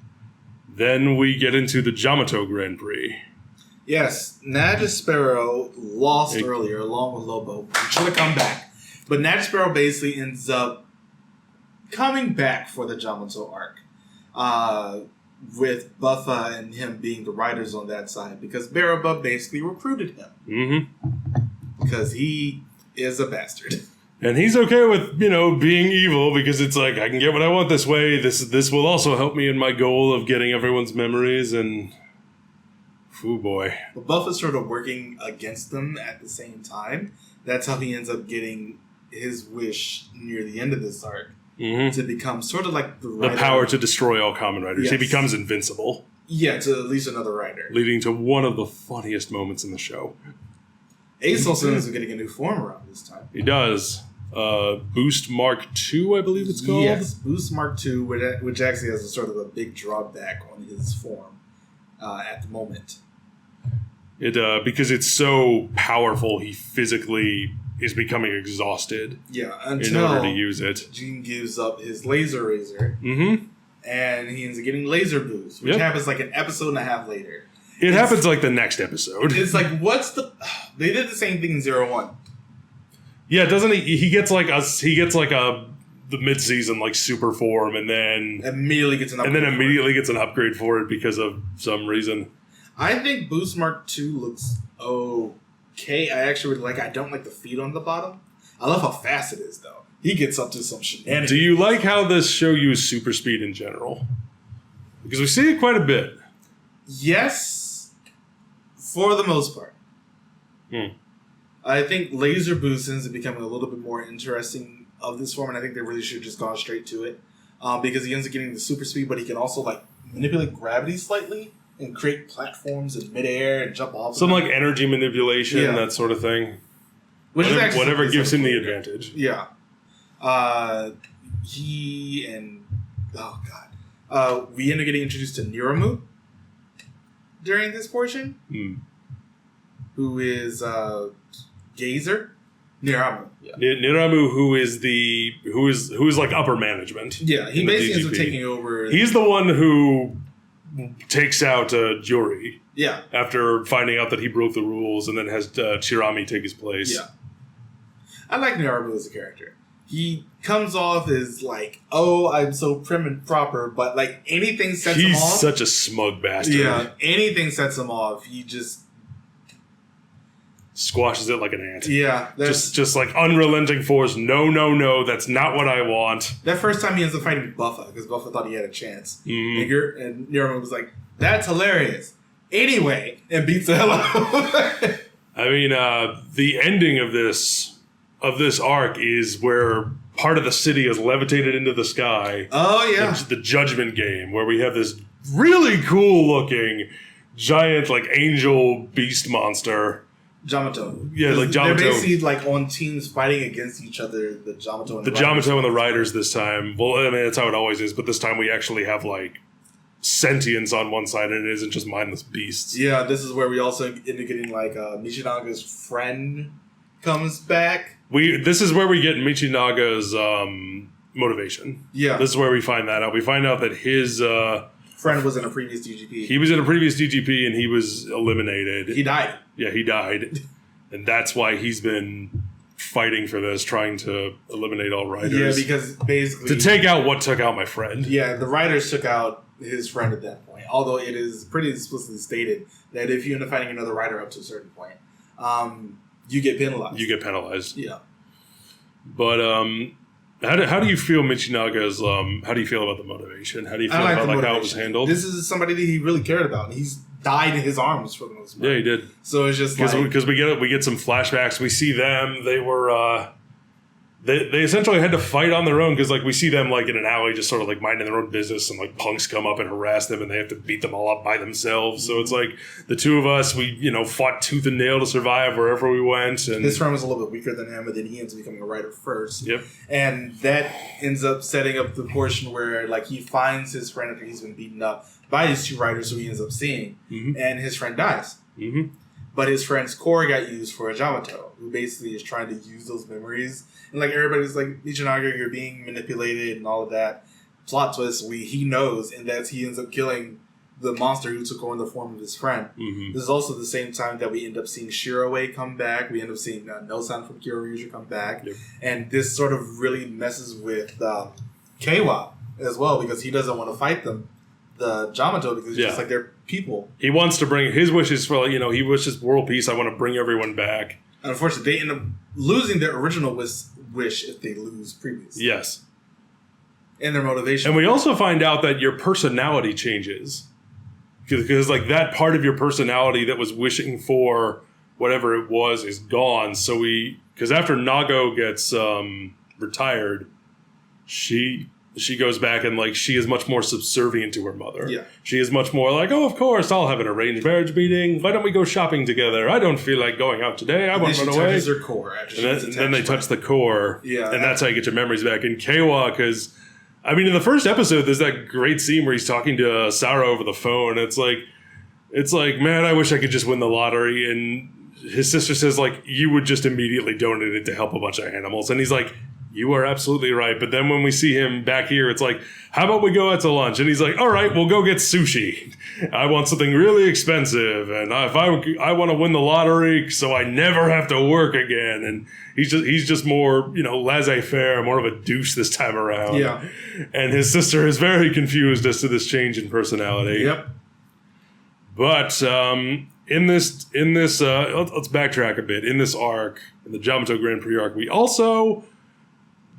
then we get into the Jamato Grand Prix. Yes, Nagisparrow lost earlier along with Lobo. He should have come back. But Nagisparrow basically ends up coming back for the Jamato arc. With Buffa and him being the writers on that side, because Beroba basically recruited him. Mm-hmm. Because he is a bastard. And he's okay with, being evil, because it's like, I can get what I want this way. This will also help me in my goal of getting everyone's memories, and oh boy. But Buffa's sort of working against them at the same time. That's how he ends up getting his wish near the end of this arc. Mm-hmm. To become sort of like the power to destroy all Kamen Riders. Yes. He becomes invincible. Yeah, to at least another rider. Leading to one of the funniest moments in the show. Ace also ends up getting a new form around this time. He does. Boost Mark II, I believe it's called. Yes, Boost Mark II, which actually has a sort of a big drawback on his form at the moment. Because it's so powerful, he physically is becoming exhausted. Yeah, in order to use it. Gene gives up his laser razor, and he ends up getting laser boost, which happens like an episode and a half later. It happens like the next episode. It's like, they did the same thing in 01. Yeah, doesn't he? He gets like the mid-season like super form, and then immediately gets an upgrade for it because of some reason. I think Boost Mark II looks okay. I actually really I don't like the feet on the bottom. I love how fast it is, though. He gets up to some shenanigans. Do you like how this show used super speed in general? Because we see it quite a bit. Yes, for the most part. I think Laser Boost ends up becoming a little bit more interesting of this form, and I think they really should have just gone straight to it. Because he ends up getting the super speed, but he can also manipulate gravity slightly and create platforms in midair and jump off. Some energy manipulation, that sort of thing. Whatever gives him the advantage. Yeah. We end up getting introduced to Niramu during this portion. Who is Gazer? Niramu. Yeah. Niramu, who is like upper management. Yeah, he basically ends up taking over. He's the one who takes out Yuri. Yeah. After finding out that he broke the rules, and then has Chirami take his place. Yeah. I like Niramu as a character. he comes off as like, oh, I'm so prim and proper, but like anything sets him off. He's such a smug bastard. Yeah, anything sets him off. He just squashes it like an ant. Yeah. Just like unrelenting force. No, that's not what I want. That first time he ends up fighting Buffa, because Buffa thought he had a chance. Mm-hmm. And Nero was like, that's hilarious. Anyway, and beats the hell out of him. I mean, the ending of this arc is where part of the city is levitated into the sky. Oh, yeah. The Judgment Game, where we have this really cool looking giant like angel beast monster. Jamato. Yeah, like Jamato. They're basically like on teams fighting against each other, the Jamato and the Riders. Jamato and the Riders this time. Well, I mean, that's how it always is, but this time we actually have like sentience on one side and it isn't just mindless beasts. Yeah, this is where we also end up getting like Michinaga's friend comes back. This is where we get Michinaga's motivation. Yeah. This is where we find that out. We find out that his friend was in a previous DGP. He was in a previous DGP and he was eliminated. He died. Yeah, he died. And that's why he's been fighting for this, trying to eliminate all Riders. Yeah, because basically... to take out what took out my friend. Yeah, the Riders took out his friend at that point. Although it is pretty explicitly stated that if you end up fighting another Rider up to a certain point, you get penalized. You get penalized. Yeah. But how do you feel Michinaga's how do you feel about the motivation? How do you feel about like how it was handled? This is somebody that he really cared about, and he's died in his arms for the most part. Yeah, he did. So it's just because we get some flashbacks. We see them. They were they essentially had to fight on their own because like we see them like in an alley just sort of like minding their own business, and like punks come up and harass them and they have to beat them all up by themselves. So it's like the two of us, we fought tooth and nail to survive wherever we went. And his friend was a little bit weaker than him, but then he ends up becoming a Rider first. Yep. And that ends up setting up the portion where like he finds his friend after he's been beaten up by these two Riders who he ends up seeing, and his friend dies. Mm-hmm. But his friend's core got used for a Jamato, who basically is trying to use those memories. And like everybody's like, Michinaga, you're being manipulated and all of that. Plot twist, he knows, and that's he ends up killing the monster who took on the form of his friend. Mm-hmm. This is also the same time that we end up seeing Shiroway come back. We end up seeing No-san from Kyoryuger come back. Yep. And this sort of really messes with Keiwa as well, because he doesn't want to fight them, the Jamato, because it's just like they're people. He wants to bring his wishes for, he wishes world peace. I want to bring everyone back. And unfortunately, they end up losing their original wish if they lose previous. Yes. And their motivation. And we also find out that your personality changes. Because like that part of your personality that was wishing for whatever it was is gone. So because after Nago gets retired, she goes back and like she is much more subservient to her mother. Yeah. She is much more like, oh, of course, I'll have an arranged marriage meeting. Why don't we go shopping together? I don't feel like going out today. I want to run away. Touches her core and then they touch the core. Yeah. And that's how you get your memories back. And Keiwa, because I mean, in the first episode, there's that great scene where he's talking to Sarah over the phone. It's like, man, I wish I could just win the lottery. And his sister says, like, you would just immediately donate it to help a bunch of animals. And he's like, you are absolutely right. But then when we see him back here, it's like, how about we go out to lunch? And he's like, all right, we'll go get sushi. I want something really expensive. And if I want to win the lottery so I never have to work again. And he's just more, laissez-faire, more of a douche this time around. Yeah. And his sister is very confused as to this change in personality. Yep. But in this, let's backtrack a bit. In this arc, in the Jamato Grand Prix arc, we also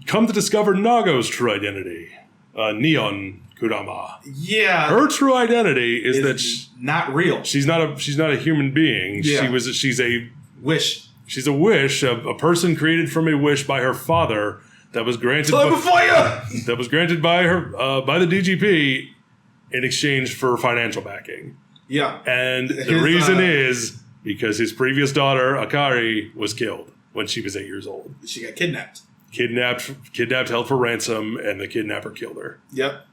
come to discover Nago's true identity, Neon Kurama. Yeah, her true identity is that not real. She's not a human being. Yeah. She's a wish. She's a wish, a person created from a wish by her father that was granted. That was granted by her by the DGP in exchange for financial backing. Yeah, and the reason is because his previous daughter Akari was killed when she was 8 years old. She got kidnapped. Kidnapped, held for ransom, and the kidnapper killed her. Yep.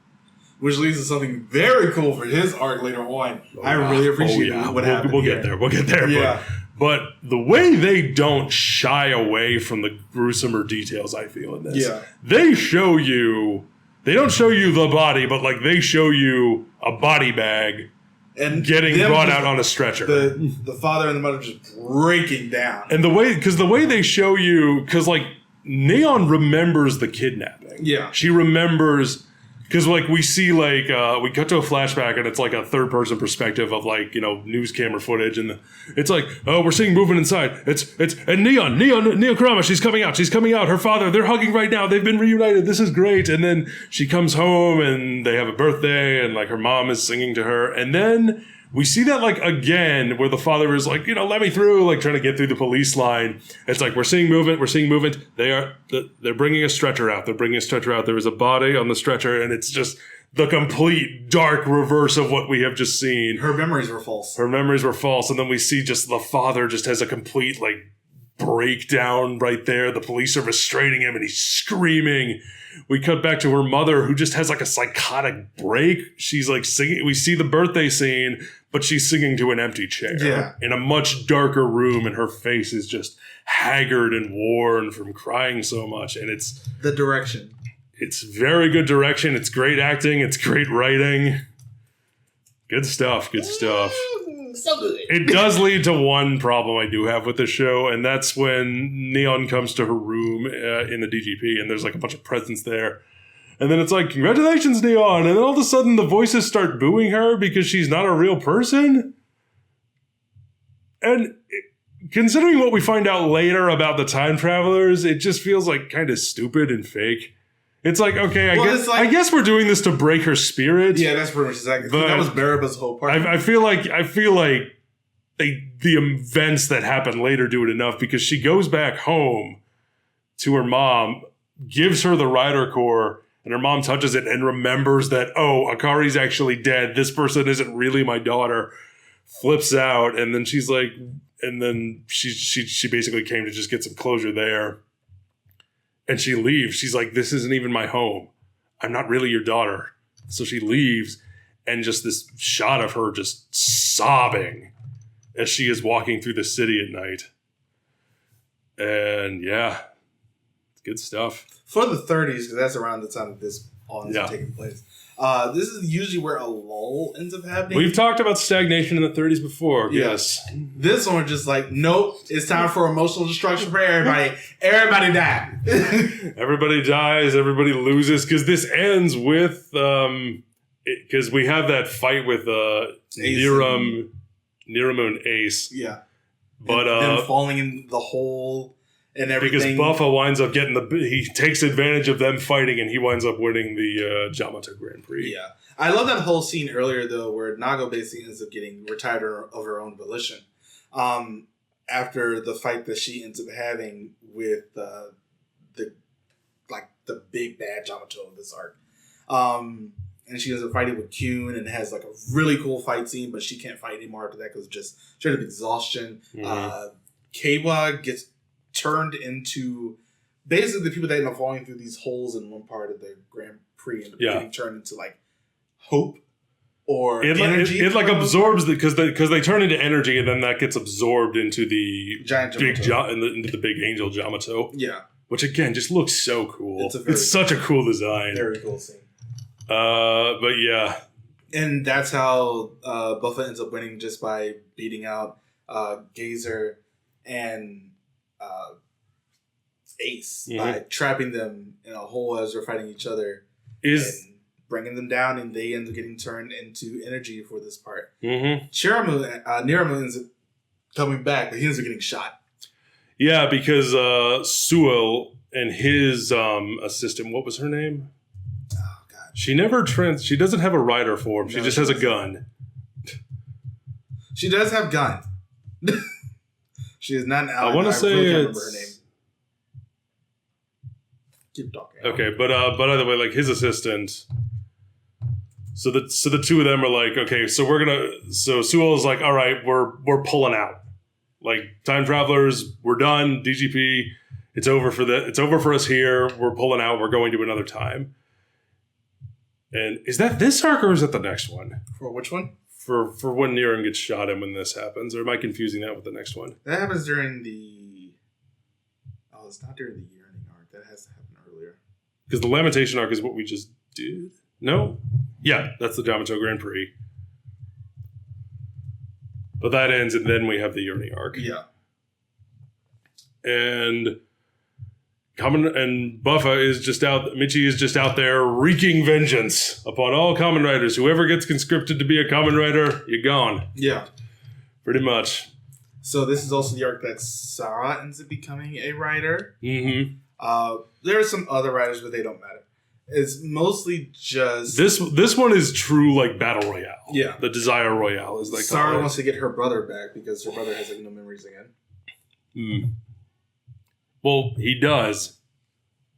Which leads to something very cool for his arc later on. I really appreciate what happened. We'll get there. We'll get there. Yeah. But the way they don't shy away from the gruesomer details, I feel, in this. Yeah. They show you... They don't show you the body, but like they show you a body bag and getting brought out on a stretcher. The father and the mother just breaking down. And the way they show you... Because like... Neon remembers the kidnapping. Yeah. She remembers, because like we see like we cut to a flashback and it's like a third person perspective of like, you know, news camera footage, and it's like, oh, we're seeing movement inside. It's and Neo Kurama, she's coming out. Her father, they're hugging right now. They've been reunited. This is great. And then she comes home and they have a birthday and like her mom is singing to her, and then we see that like again where the father is like, you know, let me through, like trying to get through the police line. It's like we're seeing movement. They're bringing a stretcher out. There is a body on the stretcher, and it's just the complete dark reverse of what we have just seen. Her memories were false. And then we see just the father just has a complete like breakdown right there. The police are restraining him and he's screaming. We cut back to her mother, who just has like a psychotic break. She's like singing. We see the birthday scene, but she's singing to an empty chair in a much darker room, and her face is just haggard and worn from crying so much. And it's the direction. It's very good direction. It's great acting. It's great writing. Good stuff. So good. It does lead to one problem I do have with the show, and that's when Neon comes to her room in the DGP, and there's like a bunch of presents there. And then it's like, congratulations, Neon. And then all of a sudden the voices start booing her because she's not a real person. And considering what we find out later about the time travelers, it just feels like kind of stupid and fake. It's like, okay, I guess we're doing this to break her spirit. Yeah, that's pretty much exactly. That was Baraba's whole part. I feel like the events that happen later do it enough, because she goes back home to her mom, gives her the Rider Core, and her mom touches it and remembers that, oh, Akari's actually dead. This person isn't really my daughter. Flips out, and then she's like, and then she basically came to just get some closure there. And she leaves. She's like, this isn't even my home. I'm not really your daughter. So she leaves, and just this shot of her just sobbing as she is walking through the city at night. And yeah, it's good stuff. For the 30s, because that's around the time that this all is taking place. This is usually where a lull ends up happening. We've talked about stagnation in the 30s before. Yes. This one just like, nope, it's time for emotional destruction for everybody. Everybody died. Everybody dies. Everybody loses. Because this ends with, because we have that fight with Niramu and Ace. Yeah. But them falling in the hole and everything. Because Buffa winds up getting he takes advantage of them fighting, and he winds up winning the Jamato Grand Prix. Yeah. I love that whole scene earlier, though, where Nago basically ends up getting retired of her own volition. After the fight that she ends up having with the big bad Jamato of this arc. And she ends up fighting with Kyun and has like a really cool fight scene, but she can't fight anymore after that because just straight up exhaustion. Mm-hmm. Keiwa gets turned into basically the people that end up falling through these holes in one part of the Grand Prix and getting turned into like hope or energy. It like absorbs because they turn into energy, and then that gets absorbed into the giant into the big angel Jamato. Yeah, which again just looks so cool. It's such a cool design. Very cool scene. But yeah, and that's how Buffa ends up winning, just by beating out Gazer and Ace by trapping them in a hole as they're fighting each other and bringing them down, and they end up getting turned into energy for this part. Niramu ends up coming back, but he ends up getting shot. Yeah, because Suel and his assistant, what was her name? Oh God, she never she doesn't have a rider form. She just has a gun. She does have gun. She is not an ally. I want to say really can't remember her name. Keep talking. Okay, but either way, like his assistant. So the two of them are like, okay, so Suel is like, all right, we're pulling out. Like, time travelers, we're done. DGP, it's over for us here. We're pulling out. We're going to another time. And is that this arc or is that the next one? For which one? For when Niran gets shot and when this happens, or am I confusing that with the next one? That happens during the. Oh, it's not during the yearning arc. That has to happen earlier. Because the Lamentation arc is what we just did. No, yeah, that's the Jamato Grand Prix. But that ends, and then we have the yearning arc. Yeah. And Buffa is just out. Michi is just out there wreaking vengeance upon all Kamen Riders. Whoever gets conscripted to be a Kamen Rider, you're gone. Yeah. Pretty much. So this is also the arc that Sarah ends up becoming a rider. Mm-hmm. There are some other riders, but they don't matter. It's mostly just... This one is true, like, Battle Royale. Yeah. The Desire Royale is like... Sarah wants to get her brother back because her brother has, like, no memories again. Mm. Well, he does.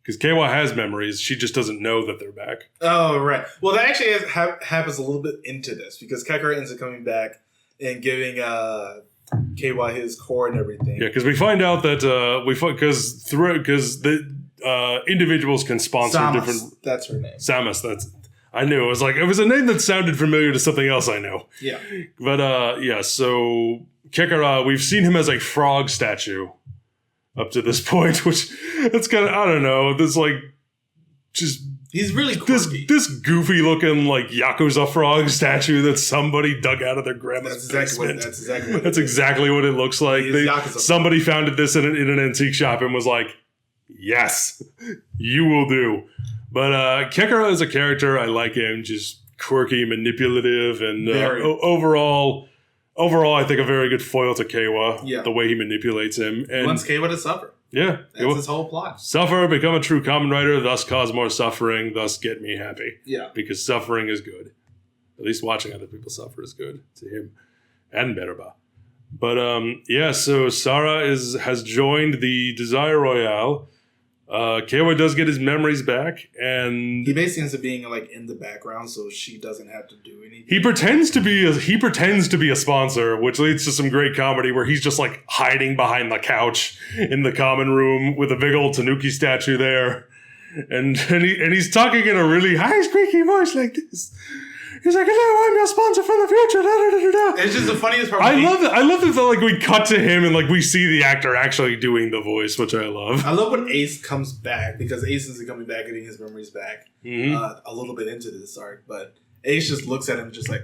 Because Keiwa has memories. She just doesn't know that they're back. Oh, right. Well, that actually happens a little bit into this because Kakarot ends up coming back and giving Keiwa his core and everything. Yeah, because we find out that... Because the... individuals can sponsor different. That's her name. Samus. I knew. It was a name that sounded familiar to something else I know. Yeah. But yeah. So Kekara, we've seen him as a frog statue up to this point, which that's kind of I don't know. This like just he's really quirky. This goofy looking like Yakuza frog statue that somebody dug out of their grandma's basement. That's exactly what it looks like. Somebody found this in an antique shop and was like, yes, you will do. But Kekara is a character. I like him. Just quirky, manipulative, and overall, I think a very good foil to Keiwa. Yeah. The way he manipulates him. And wants Keiwa to suffer. Yeah. That's his whole plot. Suffer, become a true Kamen Rider, thus cause more suffering, thus get me happy. Yeah. Because suffering is good. At least watching other people suffer is good to him. And Berba. But yeah, so Sarah has joined the Desire Royale. Keiwa does get his memories back, and he basically ends up being like in the background, so she doesn't have to do anything. He pretends to be a sponsor, which leads to some great comedy where he's just like hiding behind the couch in the common room with a big old Tanuki statue there, and he's talking in a really high squeaky voice like this. He's like, hello, I'm your sponsor from the future. Da, da, da, da. It's just the funniest part. I love that like we cut to him and like we see the actor actually doing the voice, which I love. I love when Ace comes back because Ace is coming back, getting his memories back a little bit into this arc, but Ace just looks at him just like,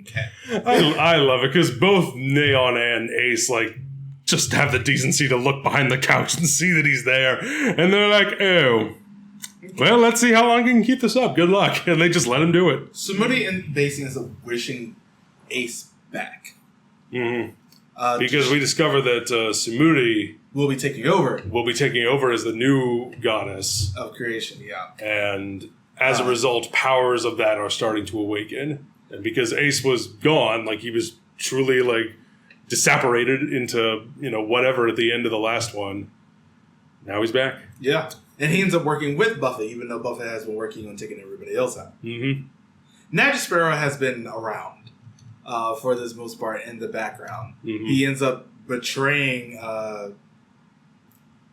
okay. I love it because both Neon and Ace like just have the decency to look behind the couch and see that he's there, and they're like, oh. Well, let's see how long he can keep this up. Good luck. And they just let him do it. Sumudi and basically ends up wishing Ace back. Mm-hmm. Because we discover that Sumudi will be taking over. As the new goddess. Of creation, yeah. And as a result, powers of that are starting to awaken. And because Ace was gone, like he was truly like disapparated into, whatever at the end of the last one. Now he's back. Yeah. And he ends up working with Buffa, even though Buffa has been working on taking everybody else out. Mm-hmm. Sparrow has been around for this most part in the background. Mm-hmm. He ends up betraying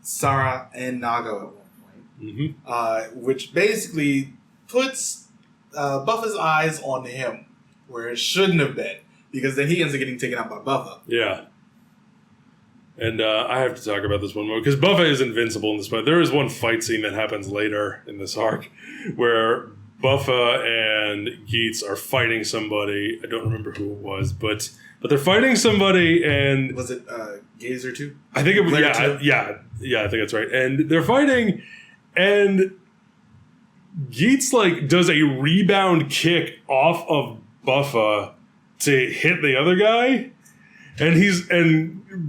Sarah and Naga at one point, which basically puts Buffa's eyes on him where it shouldn't have been, because then he ends up getting taken out by Buffa. Yeah. And I have to talk about this one more, because Buffa is invincible in this fight. There is one fight scene that happens later in this arc where Buffa and Geats are fighting somebody. I don't remember who it was, but they're fighting somebody, and... Was it Gazer 2? I think it was, yeah, I think that's right. And they're fighting, and Geats, like, does a rebound kick off of Buffa to hit the other guy. And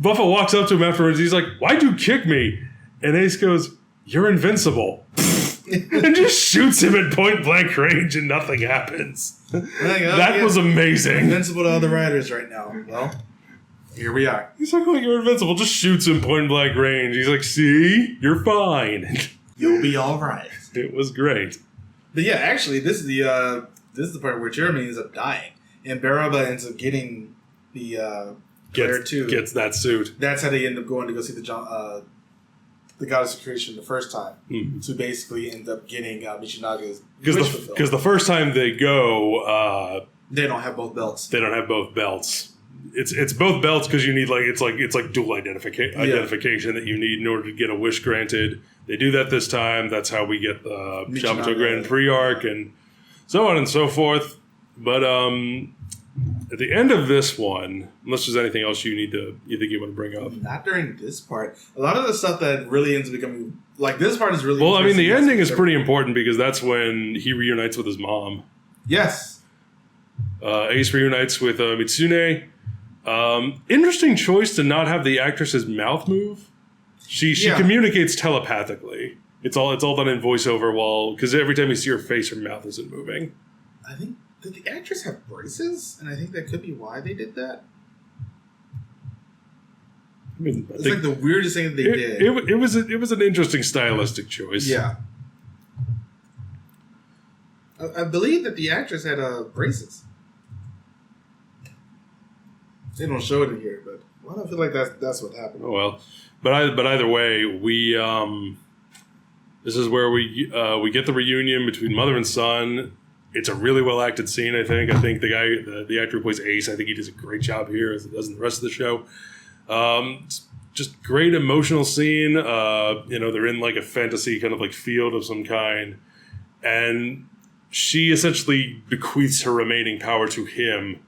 Buffa walks up to him afterwards. He's like, "Why'd you kick me?" And Ace goes, "You're invincible," and just shoots him at point blank range, and nothing happens. That was amazing. Invincible to other riders right now. Well, here we are. He's like, "Oh, you're invincible." Just shoots him point blank range. He's like, "See, you're fine. You'll be all right." It was great. But yeah, actually, this is the part where Jeremy ends up dying, and Baraba ends up getting the. Gets that suit. That's how they end up going to go see the Goddess of Creation the first time. Mm-hmm. To basically end up getting Michinaga's wish fulfilled. Because the first time they go, they don't have both belts. They don't have both belts. It's both belts because you need it's like dual identification that you need in order to get a wish granted. They do that this time. That's how we get the Jamato Grand Prix arc and so on and so forth. But At the end of this one, unless there's anything else you think you want to bring up. Not during this part. A lot of the stuff that really ends up becoming like this part is really. Well, I mean, the ending is pretty important because that's when he reunites with his mom. Yes. Ace reunites with Mitsune. Interesting choice to not have the actress's mouth move. She communicates telepathically. It's all done in voiceover because every time you see her face, her mouth isn't moving. I think did the actress have braces? And I think that could be why they did that. I mean, it's like the weirdest thing that they did. It was an interesting stylistic choice. Yeah. I believe that the actress had braces. They don't show it in here, but I don't feel like that's what happened. Oh well, but either way, we this is where we get the reunion between mother and son. It's a really well acted scene. I think the actor who plays Ace, I think he does a great job here as he does in the rest of the show. It's just great emotional scene. They're in like a fantasy kind of like field of some kind, and she essentially bequeaths her remaining power to him.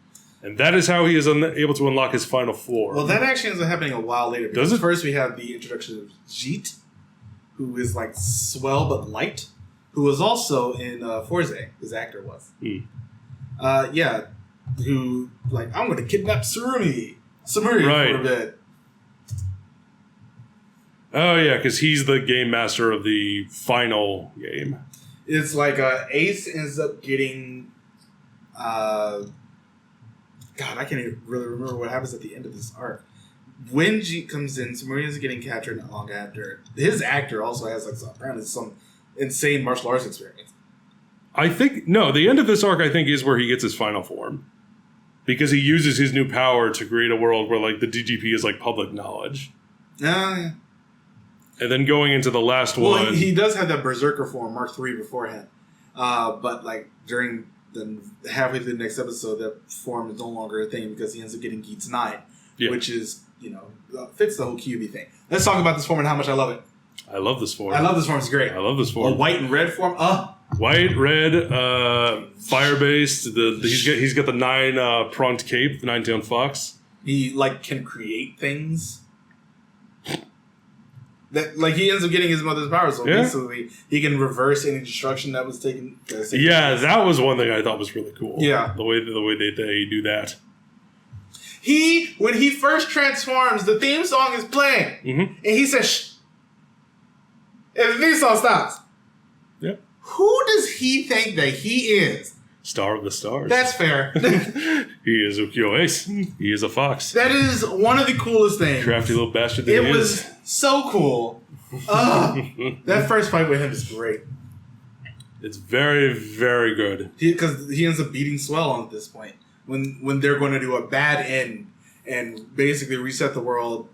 And that is how he is able to unlock his final form. Well, that actually ends up happening a while later. Does it? First, we have the introduction of Geats, who is like swell but light, who was also in Forze, his actor was. Who, like, I'm going to kidnap Samuri for a bit. Oh, yeah, because he's the game master of the final game. It's like Ace ends up getting... God, I can't even really remember what happens at the end of this arc. When Jeet comes in, Samuri is getting captured not long after. His actor also has apparently some insane martial arts experience. I think the end of this arc I think is where he gets his final form, because he uses his new power to create a world where like the DGP is like public knowledge. Yeah. And then going into the last one, well, he does have that Berserker form Mark III beforehand, but like during. Then halfway through the next episode, that form is no longer a thing because he ends up getting Geats 9, which is, fits the whole QB thing. Let's talk about this form and how much I love it. I love this form. It's great. I love this form. A white and red form. White, red, fire-based. He's got the 9-pronged cape, the 9-tailed fox. He can create things. That he ends up getting his mother's power, so basically he can reverse any destruction that was taken. That was one thing I thought was really cool. Yeah, the way they do that. When he first transforms, the theme song is playing, and he says, "Shh," and the theme song stops. Yep. Who does he think that he is? Star of the stars. That's fair. He is Ukyo Ace. He is a fox. That is one of the coolest things. Crafty little bastard. It was so cool. That first fight with him is great. It's very, very good. Because he ends up beating Swell at this point. When they're going to do a bad end and basically reset the world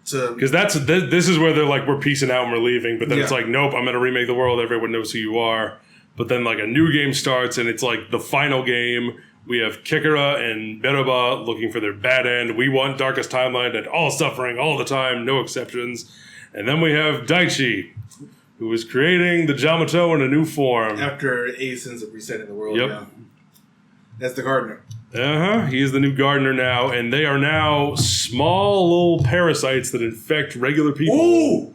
to... Because this is where they're like, we're peacing out and we're leaving. But then it's like, nope, I'm going to remake the world. Everyone knows who you are. But then like a new game starts and it's like the final game. We have Kikara and Beroba looking for their bad end. We want Darkest Timeline and all suffering all the time, no exceptions. And then we have Daichi, who is creating the Jamato in a new form. After Ace ends up resetting the world. Yep. Yeah. That's the gardener. He is the new gardener now, and they are now small little parasites that infect regular people. Ooh!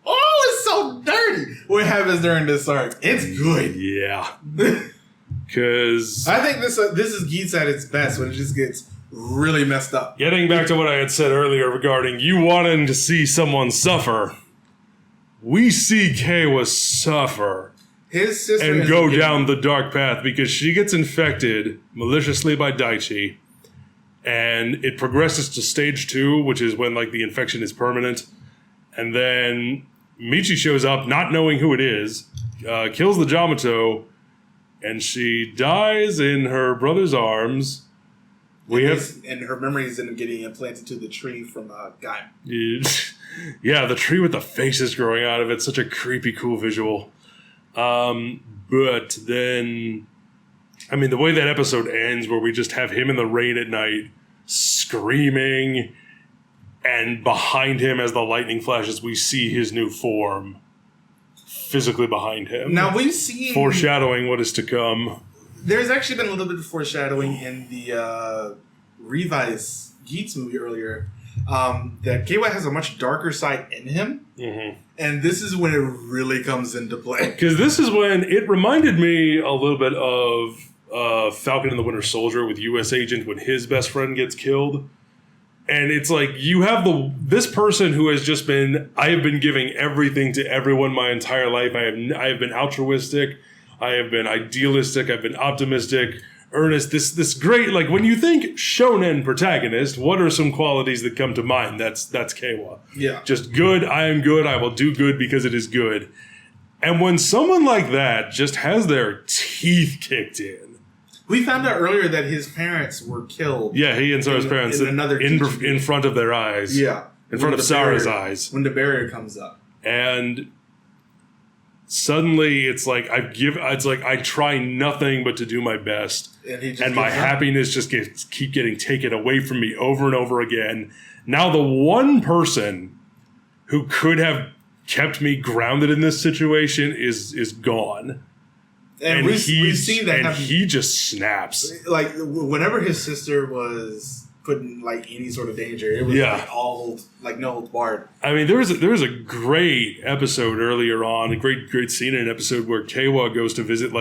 Oh, it's so dirty! What happens during this arc? It's good. Yeah. Because... I think this is Geats at its best, when it just gets really messed up. Getting back to what I had said earlier regarding you wanting to see someone suffer, we see Keiwa suffer. His sister and go down the dark path because she gets infected maliciously by Daichi, and it progresses to stage 2, which is when like the infection is permanent. And then Michi shows up, not knowing who it is, kills the Jamato, and she dies in her brother's arms. And her memories end up getting implanted to the tree from Guy. Yeah, the tree with the faces growing out of it. Such a creepy, cool visual. But then, I mean, the way that episode ends, where we just have him in the rain at night, screaming, and behind him, as the lightning flashes, we see his new form physically behind him. Now we've seen foreshadowing what is to come. there's actually been a little bit of foreshadowing in the Revice Geats movie earlier that Keiwa has a much darker side in him. Mm-hmm. And this is when it really comes into play. Because this is when it reminded me a little bit of Falcon and the Winter Soldier with U.S. Agent when his best friend gets killed. And it's like you have this person who has just been, I have been giving everything to everyone my entire life. I have been altruistic. I have been idealistic. I've been optimistic, earnest. This great, like when you think shonen protagonist, what are some qualities that come to mind? That's Keiwa. Yeah. Just good. I am good. I will do good because it is good. And when someone like that just has their teeth kicked in. We found out earlier that his parents were killed. Yeah, he and Sarah's parents in front of their eyes. Yeah. In front of Sarah's eyes. When the barrier comes up. And suddenly it's like I try nothing but to do my best. And my happiness just keep getting taken away from me over and over again. Now the one person who could have kept me grounded in this situation is gone. And we've seen that happen. He just snaps. Like whenever his sister was put in like any sort of danger, it was like no holds barred. I mean, there was a great episode earlier on, a great scene in an episode where Keiwa goes to visit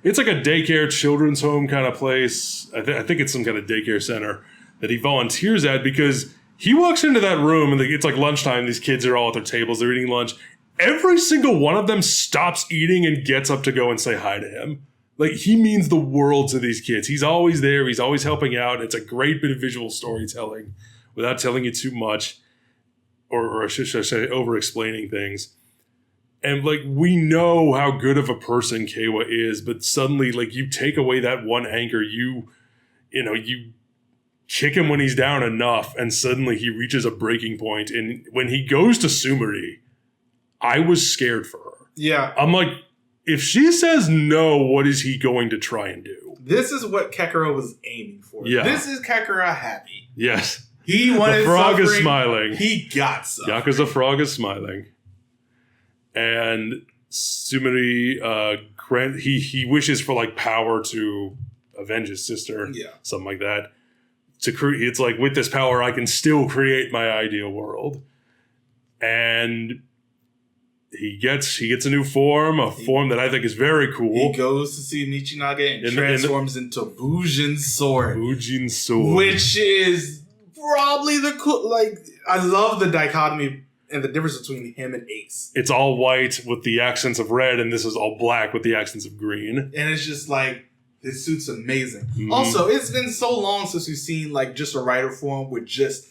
it's like a daycare children's home kind of place. I think it's some kind of daycare center that he volunteers at because he walks into that room and it's like lunchtime. These kids are all at their tables. They're eating lunch. Every single one of them stops eating and gets up to go and say hi to him. Like, he means the world to these kids. He's always there. He's always helping out. It's a great bit of visual storytelling without telling you too much or should I say over-explaining things. And, like, we know how good of a person Keiwa is, but suddenly, like, you take away that one anchor, you kick him when he's down enough, and suddenly he reaches a breaking point. And when he goes to Sumeri, I was scared for her. Yeah. I'm like, if she says no, what is he going to try and do? This is what Kakura was aiming for. Yeah. This is Kakura happy. Yes. He wanted the frog suffering. Is smiling. He got suffering. Yakuza frog is smiling. And Sumeri, he wishes for like power to avenge his sister. Yeah. Something like that. It's like, with this power, I can still create my ideal world. And he gets a new form, a form that I think is very cool. He goes to see Michinaga and transforms into Bujin Sword. Bujin Sword. Which is probably the cool, like, I love the dichotomy and the difference between him and Ace. It's all white with the accents of red, and this is all black with the accents of green. And it's just like, his suit's amazing. Mm-hmm. Also, it's been so long since we've seen like just a rider form with just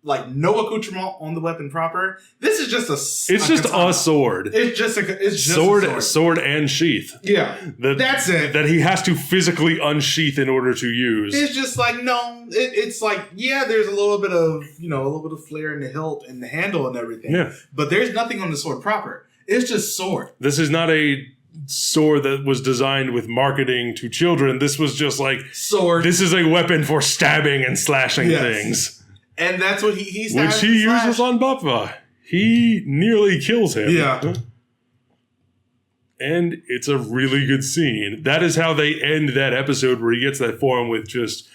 like no accoutrement on the weapon proper. This is just a sword. It's just a sword and sheath. Yeah, that's it. That he has to physically unsheath in order to use. It's just like it's like there's a little bit of flair in the hilt and the handle and everything. Yeah, but there's nothing on the sword proper. It's just sword. This is not a sword that was designed with marketing to children. This was just like sword. This is a weapon for stabbing and slashing things. And that's what he which he uses on Bappa. He nearly kills him. Yeah. And it's a really good scene. That is how they end that episode where he gets that form with just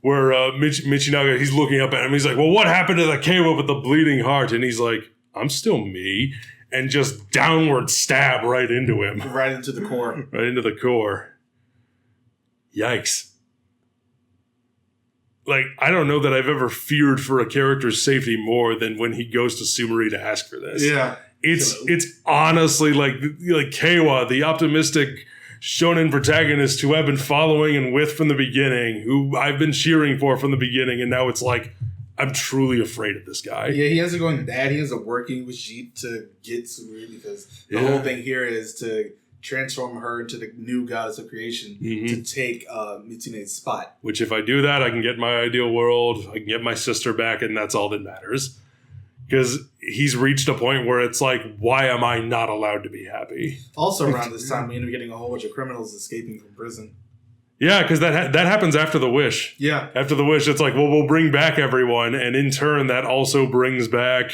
where Michinaga, he's looking up at him. He's like, well, what happened to the Keiwa with the bleeding heart? And he's like, I'm still me. And just downward stab right into him. Right into the core. Right into the core. Yikes. Like, I don't know that I've ever feared for a character's safety more than when he goes to Sumeri to ask for this. Yeah. It's honestly like Keiwa, the optimistic shonen protagonist who I've been following and with from the beginning, who I've been cheering for from the beginning, and now it's like, I'm truly afraid of this guy. Yeah, he hasn't going bad. He hasn't working with Jeet to get Sumeri because the whole thing here is to transform her into the new goddess of creation to take Mitsune's spot. Which, if I do that, I can get my ideal world, I can get my sister back, and that's all that matters. Because he's reached a point where it's like, why am I not allowed to be happy? Also, around this time, we end up getting a whole bunch of criminals escaping from prison. Yeah, because that happens after the wish. Yeah. After the wish, it's like, well, we'll bring back everyone, and in turn, that also brings back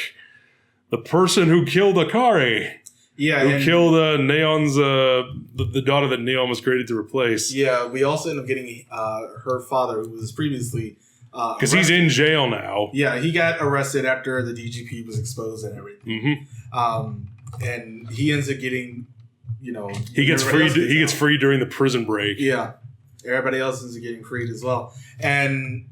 the person who killed Akari. Yeah, who killed Neon's the daughter that Neon was created to replace. Yeah, we also end up getting her father, who was previously because he's in jail now. Yeah, he got arrested after the DGP was exposed and everything. And he ends up getting, he gets freed. He gets freed during the prison break. Yeah, everybody else ends up getting freed as well. And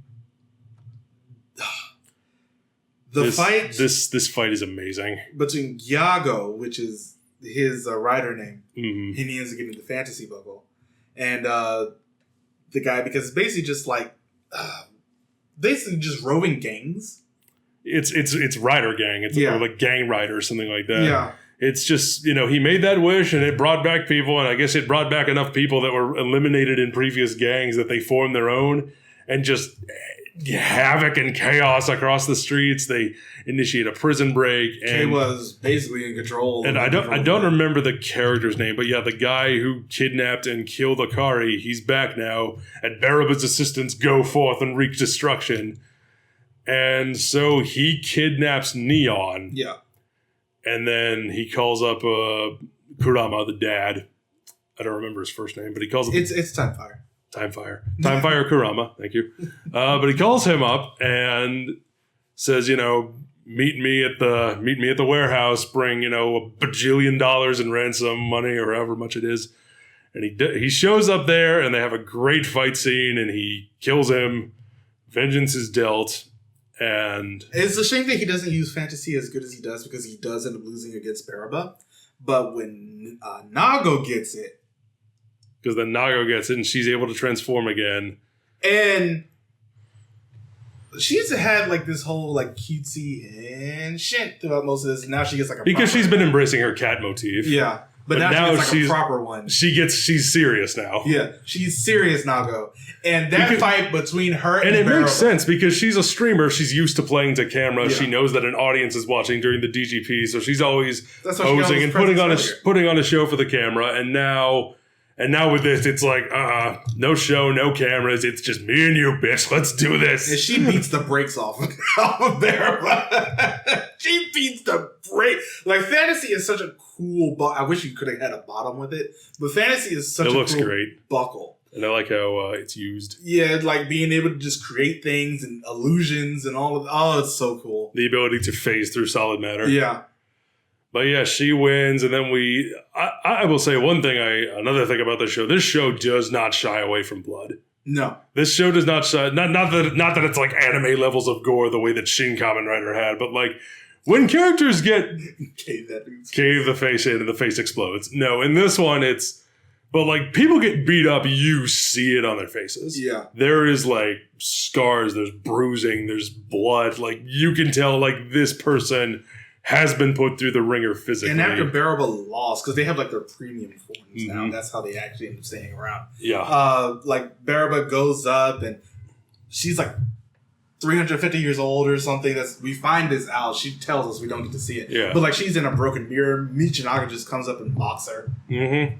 this fight is amazing between Yago, which is his rider name, and he ends up getting the fantasy buckle, and the guy, because it's basically just like basically just roving gangs. It's rider gang. It's like gang rider or something like that. Yeah. It's just, he made that wish and it brought back people, and I guess it brought back enough people that were eliminated in previous gangs that they formed their own and just havoc and chaos across the streets. They initiate a prison break. And Kay was basically in control. And I don't remember the character's name, but yeah, the guy who kidnapped and killed Akari, he's back now, and Baraba's assistants go forth and wreak destruction. And so he kidnaps Neon. Yeah. And then he calls up Kurama, the dad. I don't remember his first name, but he calls him... It's Timefire. Timefire Kurama, thank you. But he calls him up and says, meet me at the warehouse, bring, $1 bajillion in ransom money or however much it is. And he shows up there and they have a great fight scene and he kills him. Vengeance is dealt. And it's a shame that he doesn't use fantasy as good as he does, because he does end up losing against Baraba. But when Nago gets it, because then Nago gets it and she's able to transform again, and she's had like this whole like cutesy and shit throughout most of this. And now she gets like because she's been embracing her cat motif. Yeah. But now she's like a proper one. She's serious now. Yeah, she's serious Nago. And that fight between her and it Baraba, makes sense because she's a streamer. She's used to playing to camera. Yeah. She knows that an audience is watching during the DGP, so she's always posing and putting on a show for the camera. And now with this, it's like, no show, no cameras. It's just me and you, bitch. Let's do this. And she beats the brakes off of Baraba. She beats the brakes. Like, fantasy is such a cool I wish you could have had a bottom with it. But fantasy is such a cool great buckle. And I like how it's used. Yeah, like being able to just create things and illusions and all of it's so cool. The ability to phase through solid matter. Yeah. But yeah, she wins, and then I will say another thing about this show does not shy away from blood. No. This show does not shy, not that it's like anime levels of gore the way that Shin Kamen Rider had, but like when characters get cave the face in and the face explodes. No, in this one but like people get beat up, you see it on their faces. Yeah. There is like scars, there's bruising, there's blood, like you can tell like this person has been put through the ringer physically. And after Baraba lost, because they have like their premium forms now, that's how they actually end up staying around. Yeah. Like Baraba goes up and she's like 350 years old or something. We find this out. She tells us, we don't get to see it. Yeah. But like she's in a broken mirror. Michinaga just comes up and mocks her. Mm-hmm.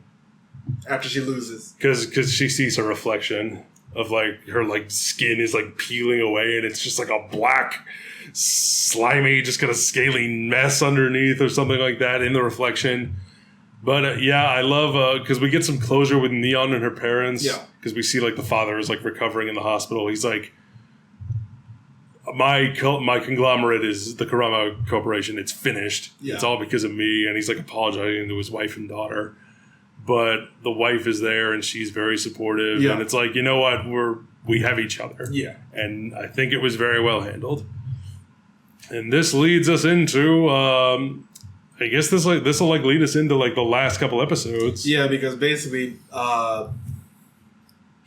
After she loses. Because she sees her reflection of like her like skin is like peeling away and it's just like a black slimy, just kind of scaly mess underneath or something like that in the reflection. But I love because we get some closure with Neon and her parents. Yeah, because we see like the father is like recovering in the hospital. He's like, my conglomerate is the Kurama Corporation. It's finished. Yeah. It's all because of me. And he's like apologizing to his wife and daughter. But the wife is there and she's very supportive. Yeah. And it's like, you know what, we have each other. Yeah. And I think it was very well handled. And this leads us into, I guess this will lead us into like the last couple episodes. Yeah, because basically,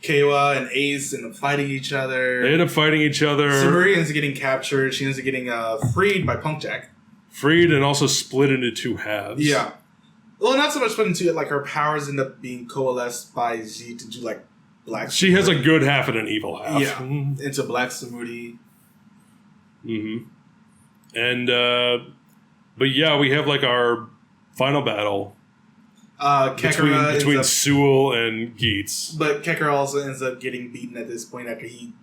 Keiwa and Ace end up fighting each other. They end up fighting each other. Saburi ends up getting captured. She ends up getting freed by Punkjack. Freed and also split into two halves. Yeah. Well, not so much split into it. Like her powers end up being coalesced by Z to do like black. She has a good half and an evil half. Yeah, into Black Samudi. Mm-hmm. And, but yeah, we have like our final battle between Sewell and Geats. But Kekker also ends up getting beaten at this point after he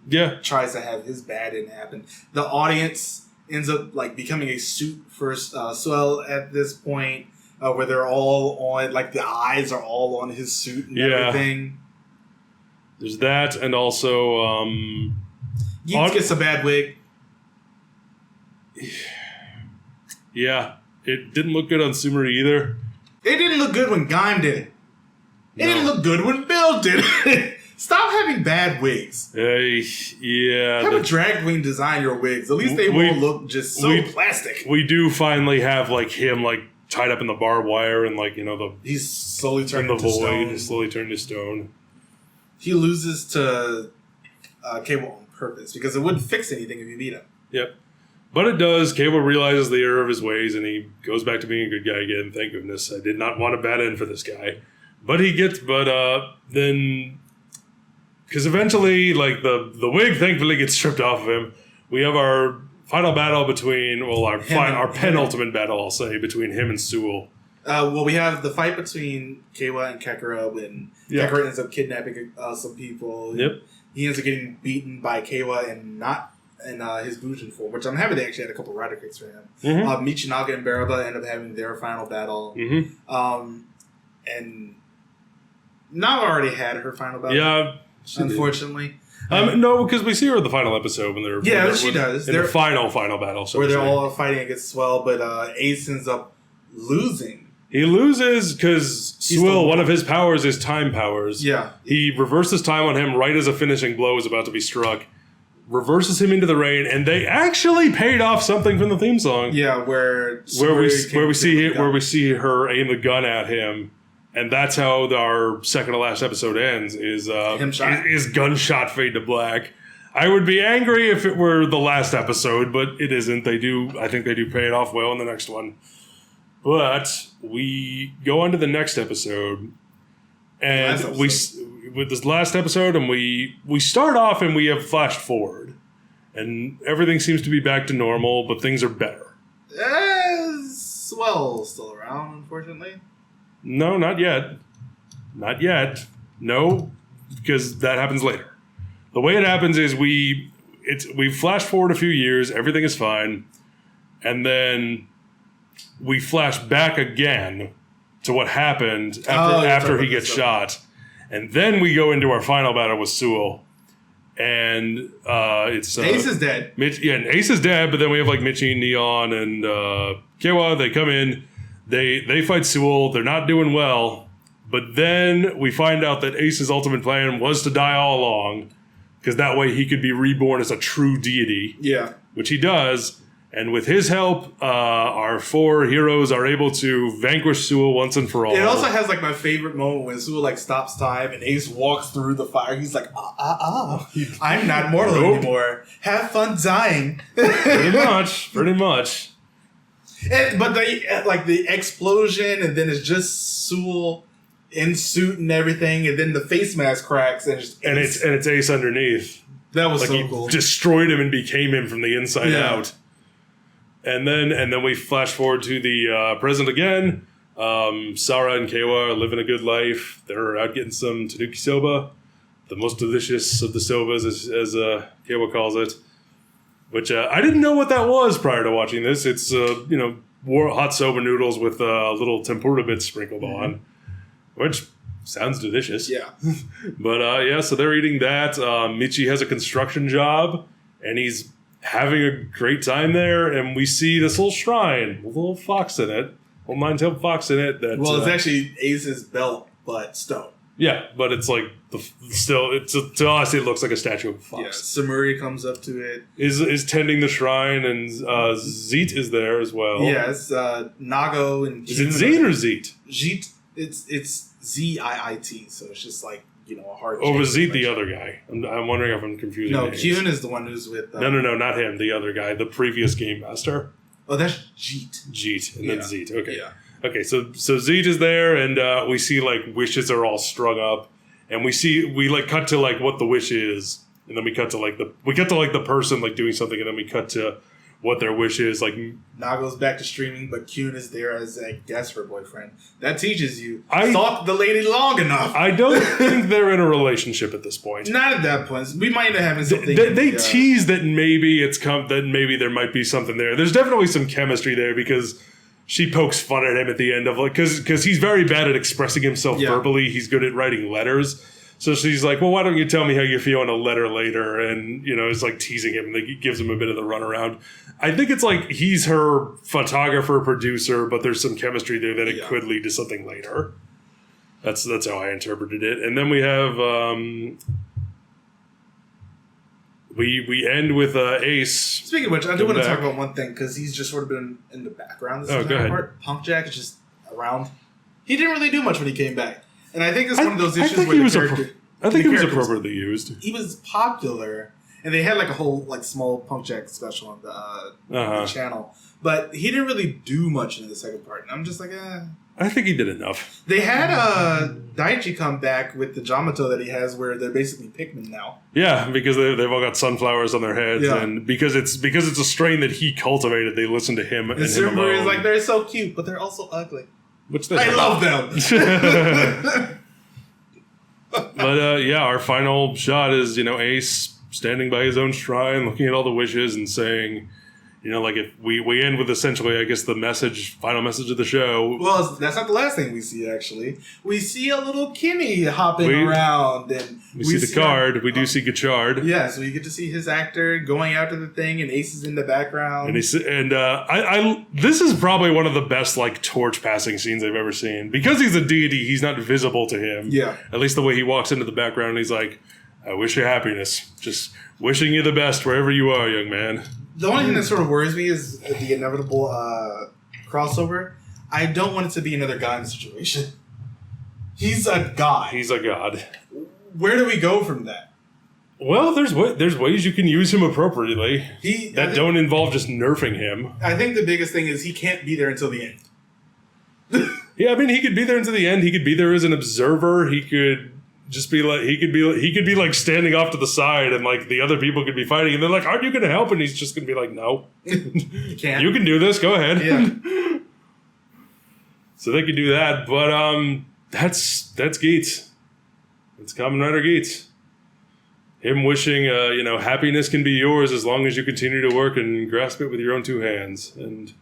tries to have his bad end happen. The audience ends up like becoming a suit for Sewell at this point. where they're all on, like the eyes are all on his suit and everything. There's that, and also Geats gets a bad wig. Yeah, it didn't look good on Sumeri either. It didn't look good when Gaim did it. It didn't look good when Bill did it. Stop having bad wigs. Yeah. Have a drag queen design your wigs. At least they won't look just so plastic. We do finally have like him like tied up in the barbed wire and like, you know, he's slowly turning to void. stone. He's slowly turned to stone. He loses to Cable on purpose because it wouldn't fix anything if you beat him. Yep. But it does. Cable realizes the error of his ways and he goes back to being a good guy again. Thank goodness. I did not want a bad end for this guy. But then, because eventually, like, the wig thankfully gets stripped off of him. We have our final battle between, our penultimate battle, I'll say, between him and Sewell. We have the fight between Keiwa and Kekura when Kekura ends up kidnapping some people. Yep. He ends up getting beaten by Keiwa and not in his Bujin form, which I'm happy they actually had a couple rider kicks for him. Mm-hmm. Michinaga and Baraba end up having their final battle. Mm-hmm. And Nava already had her final battle. Yeah. Unfortunately. No, because we see her in the final episode when they're... she does. In the final battle. Where they're all fighting against Swell, but Ace ends up losing. He loses because Swell, one of his powers is time powers. Yeah. He reverses time on him right as a finishing blow is about to be struck. Reverses him into the rain, and they actually paid off something from the theme song. Yeah, where we see her aim the gun at him. And that's how our second to last episode ends, is gunshot fade to black. I would be angry if it were the last episode, but it isn't. I think they do pay it off well in the next one. But we go on to the next episode. And with this last episode, and we start off and we have flashed forward. And everything seems to be back to normal, but things are better. Swell's still around, unfortunately. No, not yet. Not yet. No, because that happens later. The way it happens is we flash forward a few years, everything is fine, and then we flash back again to what happened after he gets shot. And then we go into our final battle with Sewell. And it's... Ace is dead. And Ace is dead, but then we have like Michi, Neon, and Keiwa. They come in. They fight Sewell. They're not doing well. But then we find out that Ace's ultimate plan was to die all along. Because that way he could be reborn as a true deity. Yeah. Which he does. And with his help, our four heroes are able to vanquish Sewell once and for all. It also has like my favorite moment when Sewell like stops time and Ace walks through the fire. He's like, I'm not mortal anymore. Have fun dying. Pretty much. But the explosion, and then it's just Sewell in suit and everything, and then the face mask cracks, and it's Ace underneath. That was so cool. Destroyed him and became him from the inside out. And then we flash forward to the present again. Sara and Keiwa are living a good life. They're out getting some tanuki soba, the most delicious of the sobas, as Keiwa calls it. Which I didn't know what that was prior to watching this. It's hot soba noodles with little tempura bits sprinkled on, which sounds delicious. Yeah. But so they're eating that. Michi has a construction job, and he's having a great time there. And we see this little shrine with a little fox in it, a little nine-tailed fox in it. It's actually Ace's belt, but stone. Yeah, but it's like to us it looks like a statue of a fox. Yeah, Samuri comes up to it. Is tending the shrine, and Zeet is there as well. Yeah, it's Nago and Is it Zeet or Zeet? Zeet. It's Z-I-I-T, so it's just like a hard. Or was Zeet the other guy? I'm wondering if I'm confusing. No, names. Kyun is the one who's with. No, not him. The other guy, the previous game master. Oh, that's Jeet. Jeet, and then Zeet. Okay. Yeah. Okay, so Zeet is there, and we see like wishes are all strung up, and we like cut to like what the wish is, and then we cut to like the person like doing something, and then we cut to what their wish is. Like Nago's back to streaming, but Kyun is there as I guess her boyfriend. That teaches you stalk the lady long enough. I don't think they're in a relationship at this point. Not at that point. We might have having something. They tease that maybe there might be something there. There's definitely some chemistry there because she pokes fun at him at the end of like, because he's very bad at expressing himself verbally. He's good at writing letters. So she's like, well, why don't you tell me how you feel in a letter later? And, it's like teasing him. And gives him a bit of the runaround. I think it's like he's her photographer, producer, but there's some chemistry there that it could lead to something later. That's how I interpreted it. And then we have... We end with Ace. Speaking of which, I do want to talk about one thing because he's just sort of been in the background. This go ahead. Part. Punk Jack is just around. He didn't really do much when he came back, and I think it's one of those issues where I think he was appropriately used. He was popular, and they had like a whole like small Punk Jack special on the channel, but he didn't really do much in the second part. And I'm just like, I think he did enough. They had Daichi come back with the Jamato that he has, where they're basically Pikmin now. Yeah, because they've all got sunflowers on their heads, and because it's a strain that he cultivated, they listen to him and him alone. Is like, they're so cute, but they're also ugly. Which I love them. But our final shot is Ace standing by his own shrine, looking at all the wishes and saying. Like if we end with essentially, I guess, the final message of the show. Well, that's not the last thing we see, actually. We see a little Kimmy hopping around. And we see the card. We do see Gachard. Yeah, so you get to see his actor going after the thing, and Ace is in the background. And I this is probably one of the best, like, torch passing scenes I've ever seen. Because he's a deity, he's not visible to him. Yeah. At least the way he walks into the background, and he's like, I wish you happiness. Just wishing you the best wherever you are, young man. The only thing that sort of worries me is the inevitable crossover. I don't want it to be another Gaim situation. He's a god. He's a god. Where do we go from that? Well, there's ways you can use him appropriately that don't involve just nerfing him. I think the biggest thing is he can't be there until the end. Yeah, I mean, he could be there until the end. He could be there as an observer. He could... just be like he could be like standing off to the side and like the other people could be fighting and they're like, aren't you going to help? And he's just going to be like, no, you can't. You can do this. Go ahead. Yeah. So they could do that, but that's Geats. It's Kamen Rider Geats. Him wishing happiness can be yours as long as you continue to work and grasp it with your own two hands. And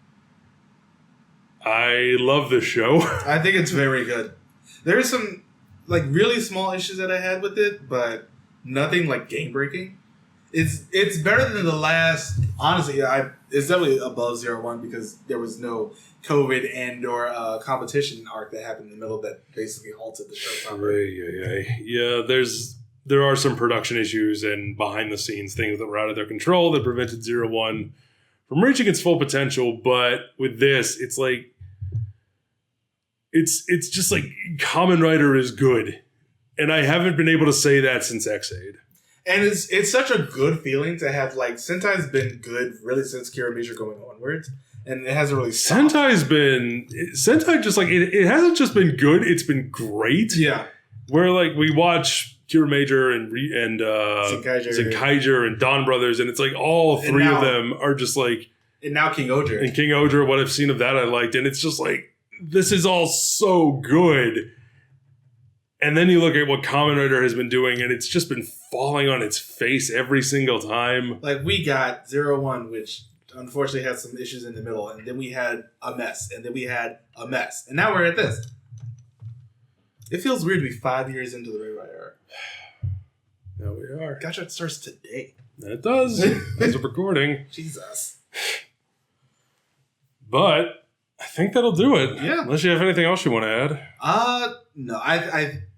I love this show. I think it's very good. There's some like really small issues that I had with it, but nothing like game breaking. It's better than the last. Honestly, it's definitely above 0-1 because there was no COVID and or competition arc that happened in the middle that basically halted the show. Yeah. There are some production issues and behind the scenes things that were out of their control that prevented 0-1 from reaching its full potential. But with this, it's like. It's just like Kamen Rider is good. And I haven't been able to say that since X-Aid. And it's such a good feeling to have, like, Sentai's been good really since Kira Major going onwards. And it hasn't really stopped. Sentai just like, it hasn't just been good, it's been great. Yeah. Where, like, we watch Kira Major and Zenkaiger and Dawn Brothers, and it's like all three of them are just like... And now King Oger. And King Oger, what I've seen of that I liked. And it's just like... This is all so good. And then you look at what Kamen Rider has been doing, and it's just been falling on its face every single time. Like, we got 0-1, which unfortunately had some issues in the middle, and then we had a mess, and then we had a mess. And now we're at this. It feels weird to be 5 years into the Ray Rider arc. Now we are. Gotcha, it starts today. It does. As of recording. Jesus. But... I think that'll do it. Yeah. Unless you have anything else you want to add. No.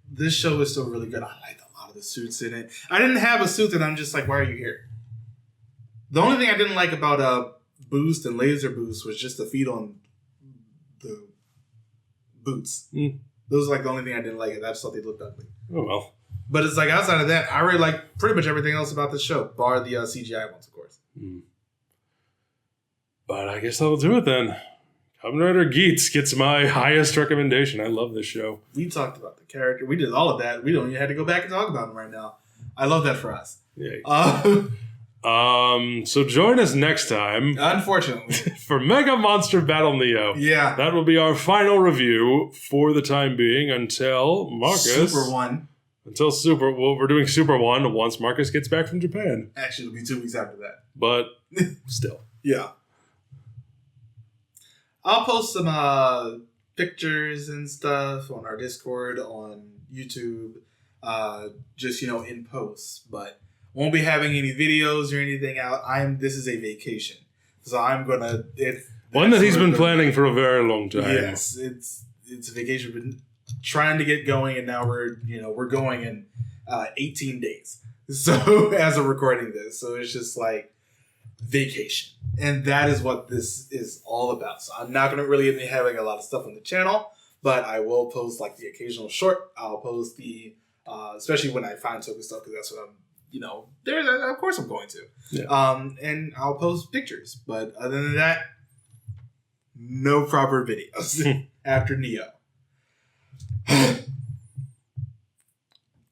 This show is still really good. I like a lot of the suits in it. I didn't have a suit that I'm just like, why are you here? The only thing I didn't like about Boost and Laser Boost was just the feet on the boots. Those are like the only thing I didn't like. I just thought they looked ugly. Oh, well. But it's like outside of that, I really like pretty much everything else about the show, bar the CGI ones, of course. But I guess that'll do it then. Kamen Rider Geats gets my highest recommendation. I love this show. We talked about the character. We did all of that. We don't even have to go back and talk about him right now. I love that for us. Yeah. So join us next time. Unfortunately. For Mega Monster Battle Neo. Yeah. That will be our final review for the time being until Marcus. Super 1. We're doing Super 1 once Marcus gets back from Japan. Actually, it'll be 2 weeks after that. But still. Yeah. I'll post some pictures and stuff on our Discord, on YouTube, just in posts. But won't be having any videos or anything out. This is a vacation, so I'm gonna. One that he's been planning for a very long time. Yes, it's a vacation. We've been trying to get going, and now we're going in 18 days. So as of recording this, so it's just like vacation, and that is what this is all about. So I'm not going to really be having a lot of stuff on the channel, but I will post like the occasional short. I'll post the especially when I find Toku stuff, because that's what I'm there. Of course I'm going to. Yeah. And I'll post pictures, but other than that, no proper videos after Neo.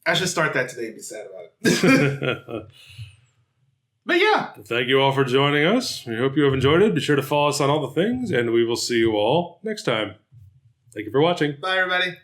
I should start that today and be sad about it. But yeah. Thank you all for joining us. We hope you have enjoyed it. Be sure to follow us on all the things, and we will see you all next time. Thank you for watching. Bye, everybody.